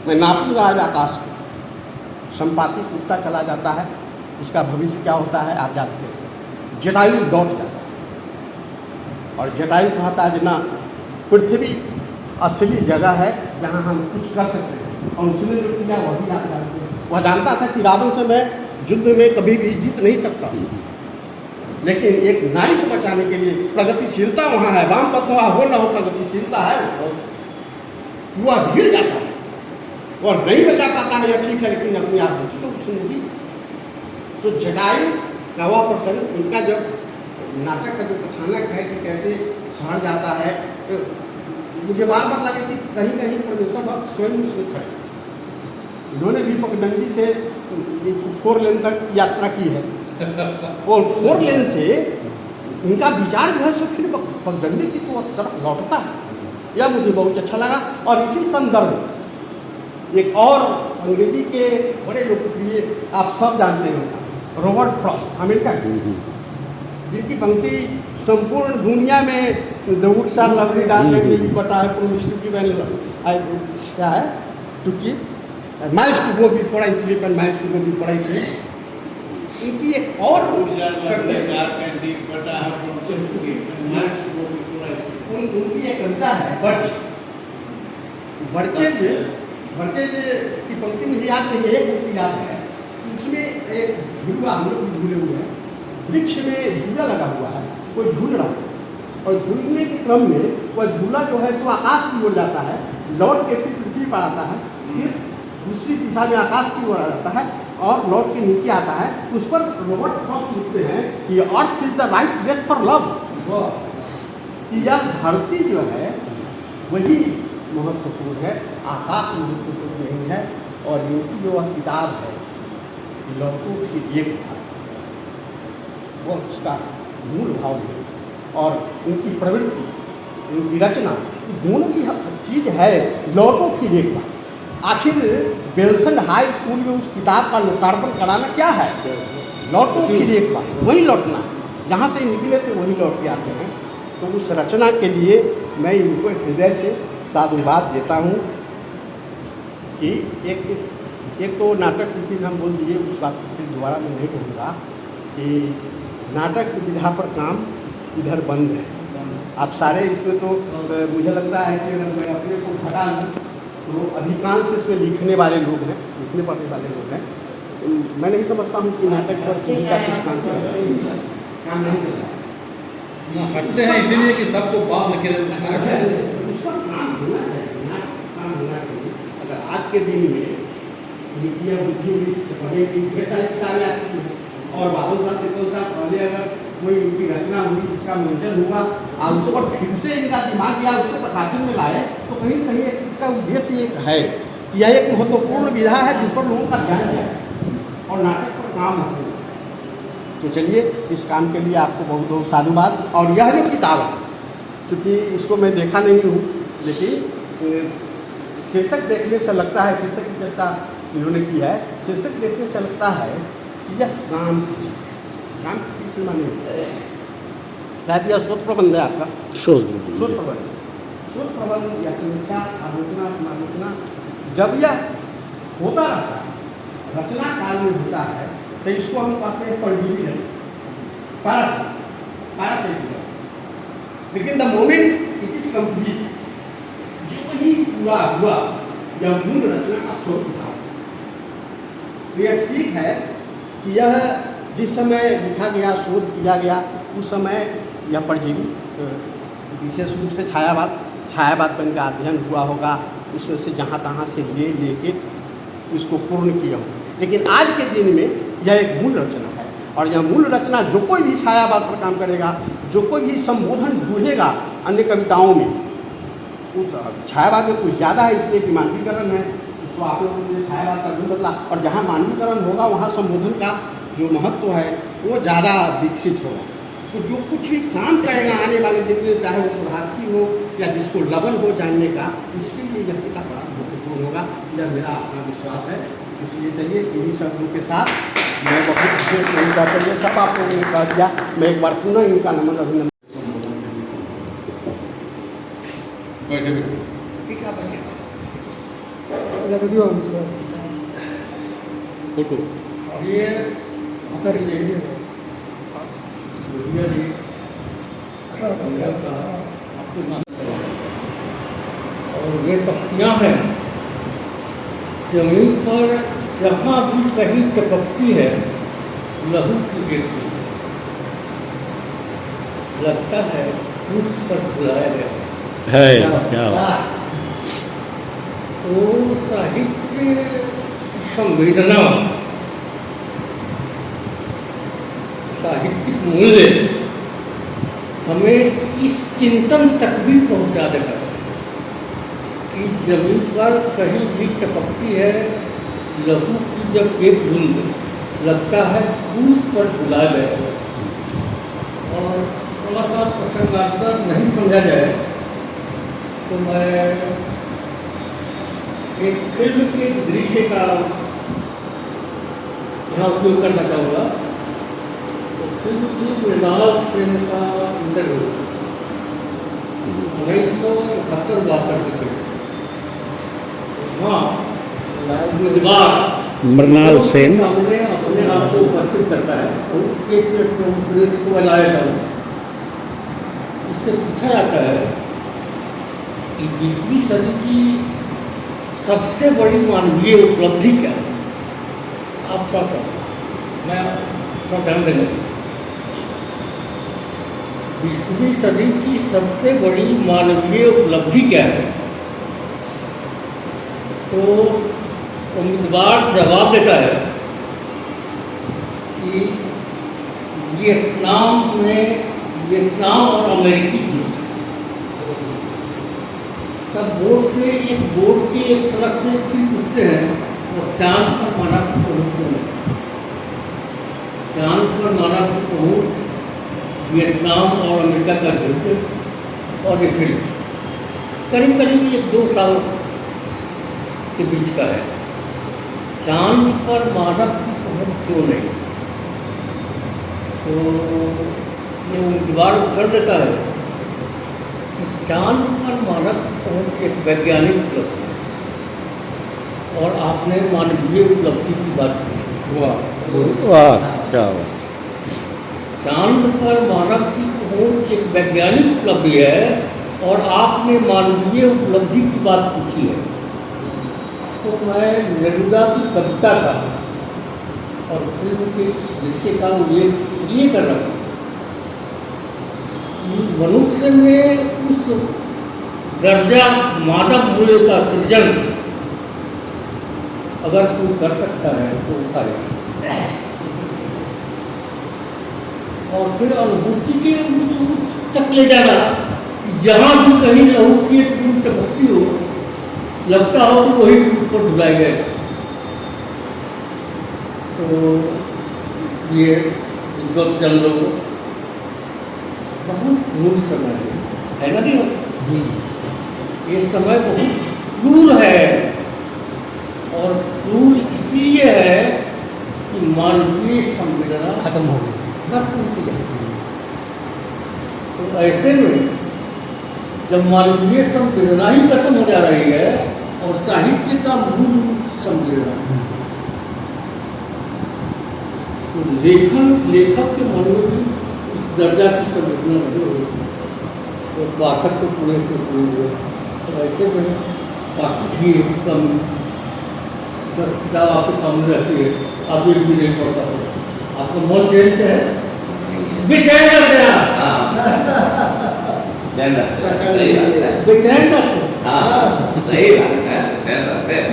मैं नापूंगा आज आकाश को। संपाति उठता चला जाता है, उसका भविष्य क्या होता है आप जानते हैं। जटायु लौट जाता है और जटायु कहता है ना, पृथ्वी असली जगह है जहाँ हम कुछ कर सकते हैं। और उसने जो किया वह भी आप जानते हैं। वह जानता था कि रावण से मैं युद्ध में कभी भी जीत नहीं सकता, लेकिन एक नारी को बचाने के लिए प्रगतिशीलता वहाँ है, वामपंथ हो न हो, प्रगतिशीलता है, वह भिड़ जाता है और नहीं बचा पाता है, या ठीक है, लेकिन अपनी आहुति तो उसने दी। तो जटायु का वह प्रसंग, इनका जब नाटक का जो कथानक है कि कैसे सड़ जाता है, तो मुझे बार बार लगे कि कहीं कहीं परमेश्वर भक्त स्वयं उसमें खड़े। इन्होंने भी पगडंडी से 4 लेन तक यात्रा की है और 4 लेन से इनका विचार जो है सो फिर पगडंडी की तरफ लौटता है। यह मुझे बहुत अच्छा लगा। और इसी संदर्भ में एक और अंग्रेजी के बड़े लोकप्रिय आप सब जानते हैं, रॉबर्ट फ्रॉस्ट, अमेरिका के, जिनकी पंक्ति संपूर्ण दुनिया में the woods are lovely dark and but I promise to give and I क्या है to keep miles to go before I sleep and miles to go before I sleep. इनकी एक और उनकी एक कविता है बर्चेज की पंक्ति मुझे याद नहीं है, एक पंक्ति याद है। उसमें एक झूला, हम लोग झूले हुए हैं, वृक्ष में झूला लगा हुआ है, कोई झूल रहा है और झूलने के क्रम में वह झूला जो है सो आकाश की ओर जाता है, लौट के फिर पृथ्वी पर आता है, फिर दूसरी दिशा में आकाश की ओर आ जाता है और लौट के नीचे आता है। उस पर रॉबर्ट फ्रॉस्ट लिखते हैं कि earth is the right place for love, कि यह धरती जो है वही महत्वपूर्ण है, आकाश महत्वपूर्ण नहीं है। और इनकी जो किताब है लौटो फिर एक भारत, वो उसका मूल भाव है। और इनकी प्रवृत्ति, इनकी रचना, दोनों की चीज़ है लौटो फिर एक बार। आखिर बेलसंड हाई स्कूल में उस किताब का लोकार्पण कराना क्या है, लौटो फिर एक बार, वही लौटना है, जहाँ से निकले थे वही लौट के आते हैं। तो उस रचना के लिए मैं इनको हृदय से साधुवाद देता हूँ कि एक तो नाटक किसी ने हम बोल दिए, उस बात को फिर दोबारा मैं नहीं कहूँगा कि नाटक की विधा पर काम इधर बंद है। आप सारे इसमें तो मुझे लगता है कि अगर मैं अपने को घटा लूँ तो अधिकांश इसमें लिखने वाले लोग हैं, लिखने पढ़ने वाले लोग हैं। मैं नहीं समझता हूँ कि नाटक पर किसी का कुछ काम नहीं कर रहा है, हटते हैं इसीलिए कि सबको बांध के उस पर काम होना चाहिए, काम होना चाहिए। अगर आज के दिन में मीडिया बुद्धि पढ़ने की ढेर सारी किताबें आ चुकी हैं और बाबू साहब त्रिकोण साहब पहले अगर कोई उनकी रचना हुई जिसका मंजन हुआ और उस पर फिर से इनका दिमाग या उसको प्रकाशन में लाए तो कहीं न कहीं इसका उद्देश्य एक है कि यह एक महत्वपूर्ण विधा है जिस पर लोगों का ध्यान है और नाटक पर काम हो। तो चलिए, इस काम के लिए आपको बहुत बहुत साधुवाद। और यह जो किताब है, चूँकि इसको मैं देखा नहीं हूँ, लेकिन शीर्षक देखने से लगता है, शीर्षक की चर्चा इन्होंने की है, शीर्षक देखने से लगता है कि यह काम की सिनेमा नहीं, शायद यह शोध प्रबंध है आपका, शोध प्रबंध। शोध प्रबंध या समीक्षा आलोचना समालोचना जब यह होता रहता है, रचना काल में होता है, तो इसको हम कहते हैं परजीवी रचना, पैरासाइटिक। लेकिन the moment it is complete, जो ही पूरा हुआ यह मूल रचना का स्वरूप था। तो यह ठीक है कि यह जिस समय लिखा गया, शोध किया गया, उस समय यह परजीवी विशेष रूप से छायावाद पर इनका अध्ययन हुआ होगा, उसमें से जहाँ तहाँ से लेके उसको पूर्ण किया हो। लेकिन आज के दिन में यह एक मूल रचना है, और यह मूल रचना जो कोई भी छायावाद पर काम करेगा, जो कोई भी संबोधन ढूंढेगा अन्य कविताओं में, छायावाद में कुछ ज़्यादा है इसलिए कि मानवीकरण है, तो आप लोगों ने छायावाद का गुण बदला, और जहाँ मानवीकरण होगा वहाँ संबोधन का जो महत्व है वो ज़्यादा विकसित होगा। तो जो कुछ भी काम करेगा आने वाले दिन में, चाहे वो सुधारती हो या जिसको लगन हो जानने का, उसके लिए यह किताब बड़ा महत्वपूर्ण होगा, यह मेरा अपना विश्वास है। इसलिए चलिए इन्हीं शब्दों के साथ मैं बहुत विशेष नहीं कहता, ये सब आप लोगों ने कह दिया, मैं एक बार पुनः इनका नमन अभिनंदन। फोटो ये सर ये और ये पत्तियाँ हैं जमीन पर, जहाँ भी कहीं टपकती है लहू की गिरती, लगता है उस पर बुलाया गया है क्या तो साहित्य की संवेदना, साहित्यिक मूल्य हमें इस चिंतन तक भी पहुंचा देगा कि जमीन पर कहीं भी टपकती है लहू की जब एक बूंद, लगता है उस पर भुला गया। और थोड़ा सा प्रसंगांतर नहीं समझा जाए तो मैं एक फिल्म के दृश्य का यहाँ उपयोग करना चाहूँगा। तो फिल्म थी मृणाल सेन का इंटरव्यू, 1971 की फिल्म। हाँ, मृणाल सेन सामने अपने आप को उपस्थित करता है और एक प्लेटफॉर्म से इसको बनाया जाता है। उससे पूछा जाता है कि 20वीं सदी की सबसे बड़ी मानवीय उपलब्धि क्या है। आप थोड़ा सा मैं थोड़ा ध्यान देंगे। 20वीं सदी की सबसे बड़ी मानवीय उपलब्धि क्या है, तो उम्मीदवार जवाब देता है कि वियतनाम और अमेरिकी युद्ध। तब बोर्ड के एक सदस्य फिर पूछते हैं और चांद पर मानव की पहुँच में, चांद पर मानव की पहुँच, वियतनाम और अमेरिका का युद्ध और ये फिल्म करीब करीब 1-2 साल के बीच का है। चांद पर मानव की पहुँच क्यों नहीं? तो ये उम्मीदवार उत्तर देता है कि चांद पर मानव की पहुँच एक वैज्ञानिक उपलब्धि है और आपने मानवीय उपलब्धि की बात की। वाह क्या हुआ। चांद पर मानव की पहुँच एक वैज्ञानिक उपलब्धि है और आपने मानवीय उपलब्धि की बात पूछी है। तो मैं नेरुदा की कविता का और फिल्म के इस दृश्य का उल्लेख इसलिए कर रहा हूँ कि मनुष्य में उस दर्जा मानव मूल्य का सृजन अगर कोई कर सकता है तो सारे, और फिर अनुभूति के उस तक ले जाना कि जहाँ भी कहीं लहू की एक बूंद टपकती हो, लगता हो कि वही ऊपर ढुलाए गए। तो ये विद्वत जन लोग बहुत क्रूर समय है ना जी, ये समय बहुत क्रूर है और क्रूर इसलिए है कि मानवीय संवेदना खत्म हो गई, सब टूट गया। तो ऐसे में जब मानवीय संवेदना ही खत्म हो जा रही है और साहित्य का मूल संवेदना, तो लेखक के मन में भी उस दर्जा की संवेदना नहीं होगी, तो पाठक तो पूरे के पूरे। तो ऐसे में पाठक की कम 10 किताब आपके सामने रहती है, आप एक भी नहीं पढ़ता हो, आपका मन चैन से है बेचैन करते हैं, बेचैन रहते हैं। बेचैन करते हैं। हाँ सही बात है, बेचैन रहते हैं।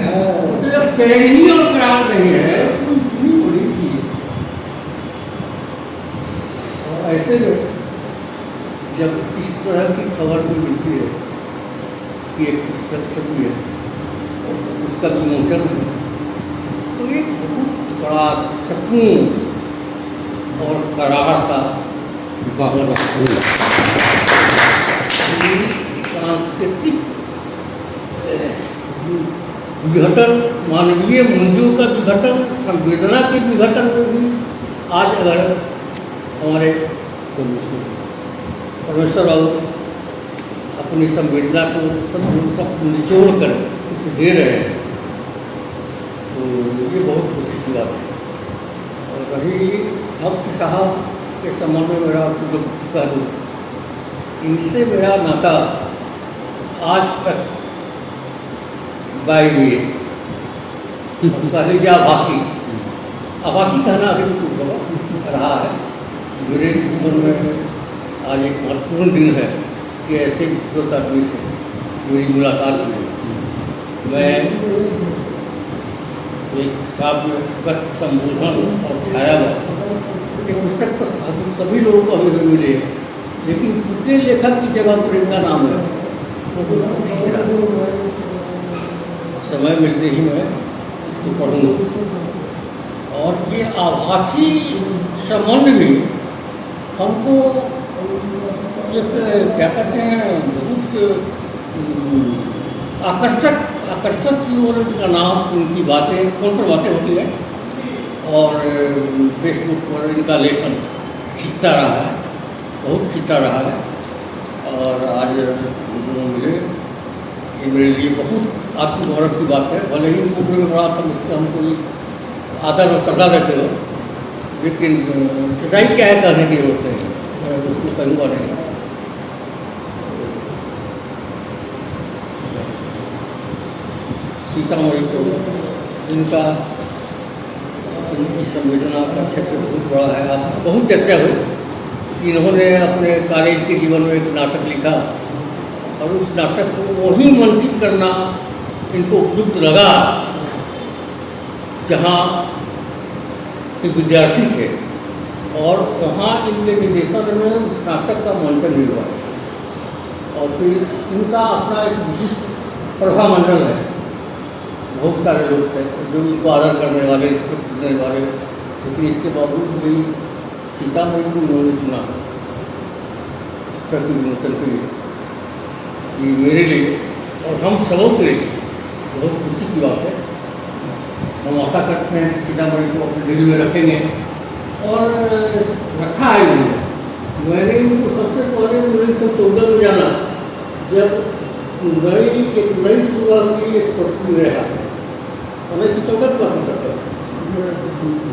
तो जब चैन ही और करार नहीं है तो इतनी बड़ी चीज। और ऐसे में जब इस तरह की खबर भी मिलती है कि एक पुस्तक छपी है और उसका विमोचन है, तो एक बहुत बड़ा सुकून और करारा सा सांस्कृतिक विघटन, मानवीय मूल्यों का विघटन, संवेदना के विघटन में भी आज अगर हमारे परमेश्वर राव अपनी संवेदना को सब निचोड़ कर कुछ दे रहे हैं, तो ये बहुत खुशी की बात है। और रही भक्त साहब के संबंध में मेरा आपको कह दूँ, इनसे मेरा नाता आज तक बाई कह आभासी कहना अभी कुछ होगा रहा है। मेरे जीवन में आज एक महत्वपूर्ण दिन है कि ऐसे मित्रों आदमी से मेरी मुलाकात हुई। मैं एक काव्य संबोधन और छाया एक पुस्तक तो सभी लोगों को हमें मिले, लेकिन चूंकि लेखक की जगह पर इनका नाम है तो कुछ खींच रहा है। समय मिलते ही मैं इसको पढ़ूँगा। और ये आभासी संबंध भी हमको जैसे क्या कहते हैं बहुत आकर्षक की ओर इनका नाम, उनकी बातें फोन पर बातें होती हैं और फेसबुक पर इनका लेखन खींचता रहा है, बहुत खींचता रहा है। और आज मिले, ये मेरे लिए बहुत आत्मगौरव की बात है। भले ही उम्र में बड़ा समझते हम कोई आदर और सदा देते हो, लेकिन सच्चाई क्या है कहने की होते हैं, मैं उसको कहूँगा नहीं। सीतामढ़ी को इनकी संवेदना का क्षेत्र बहुत बड़ा है। आप बहुत चर्चा हुई। इन्होंने अपने कॉलेज के जीवन में एक नाटक लिखा और उस नाटक को वहीं मंचित करना इनको उपयुक्त लगा जहाँ के विद्यार्थी थे, और वहाँ इनके निर्देशन में उस नाटक का मंचन भी हुआ। और फिर इनका अपना एक विशिष्ट प्रभामंडल है, बहुत सारे लोग थे जो इनको आदर करने वाले, इसको पूछने वाले, लेकिन इसके बावजूद भी सीतामढ़ी को उन्होंने चुना पुस्तक के विमोचन के लिए। ये मेरे लिए और हम सबों के लिए बहुत खुशी की बात है। हम आशा करते हैं कि सीतामढ़ी को अपने दिल में रखेंगे, और रखा है उन्होंने। मैंने इनको सबसे पहले 1914 में जाना, जब एक नई शुरुआत की एक पढ़ती मेरे हाथ में 1914 का मतलब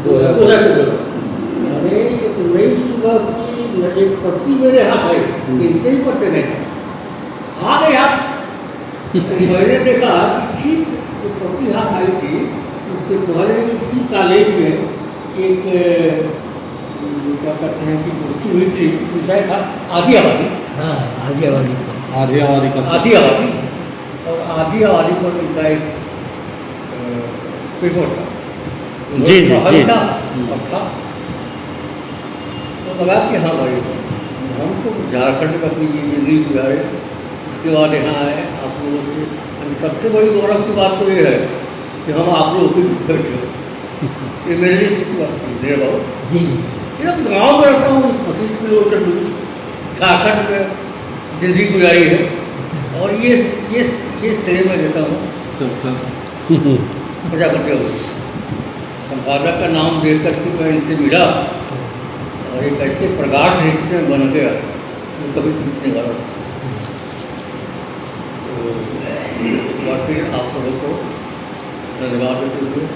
2014 मैंने एक नई शुरुआत की एक पढ़ती मेरे हाथ आई, इनसे ही पढ़ते नहीं था, आ गए हाथ। मैंने देखा कि ठीक एक पढ़ती हाथ आई थी, उससे पहले इसी कॉलेज में एक क्या कहते हैं कि गोष्ठी हुई थी, विषय था आधी आबादी। हाँ, आधी आबादी आधी आबादी का आधी आबादी, और आधी आबादी पर इनका एक पेपर था, जी जी जी था और था। तो लगा कि हाँ भाई हम तो झारखंड का अपनी जिंदगी गुजारे, उसके बाद यहाँ आए आप लोगों से। सबसे बड़ी गौरव की बात तो ये है कि हम आप लोगों को ये मेरे लिए छोटी बात थी मेरे बाबू जी। ये गाँव में रहता हूँ, 25 किलोमीटर दूर झारखंड में जिंदगी गुजारी है, और ये श्रेय में देता हूँ प्रजापति हो। संपादक का नाम देख करके मैं इनसे मिला और एक ऐसे प्रगाढ़ रिश्ते में बन गया जो कभी टूटने वाला। एक बार फिर आप सबको धन्यवाद देते हुए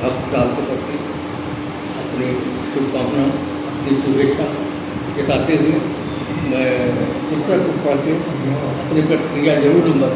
भक्त साहब के प्रति अपनी शुभकामना अपनी शुभेच्छा जताते हुए मैं पुस्तक को पढ़ के अपनी प्रतिक्रिया जरूर दूँगा।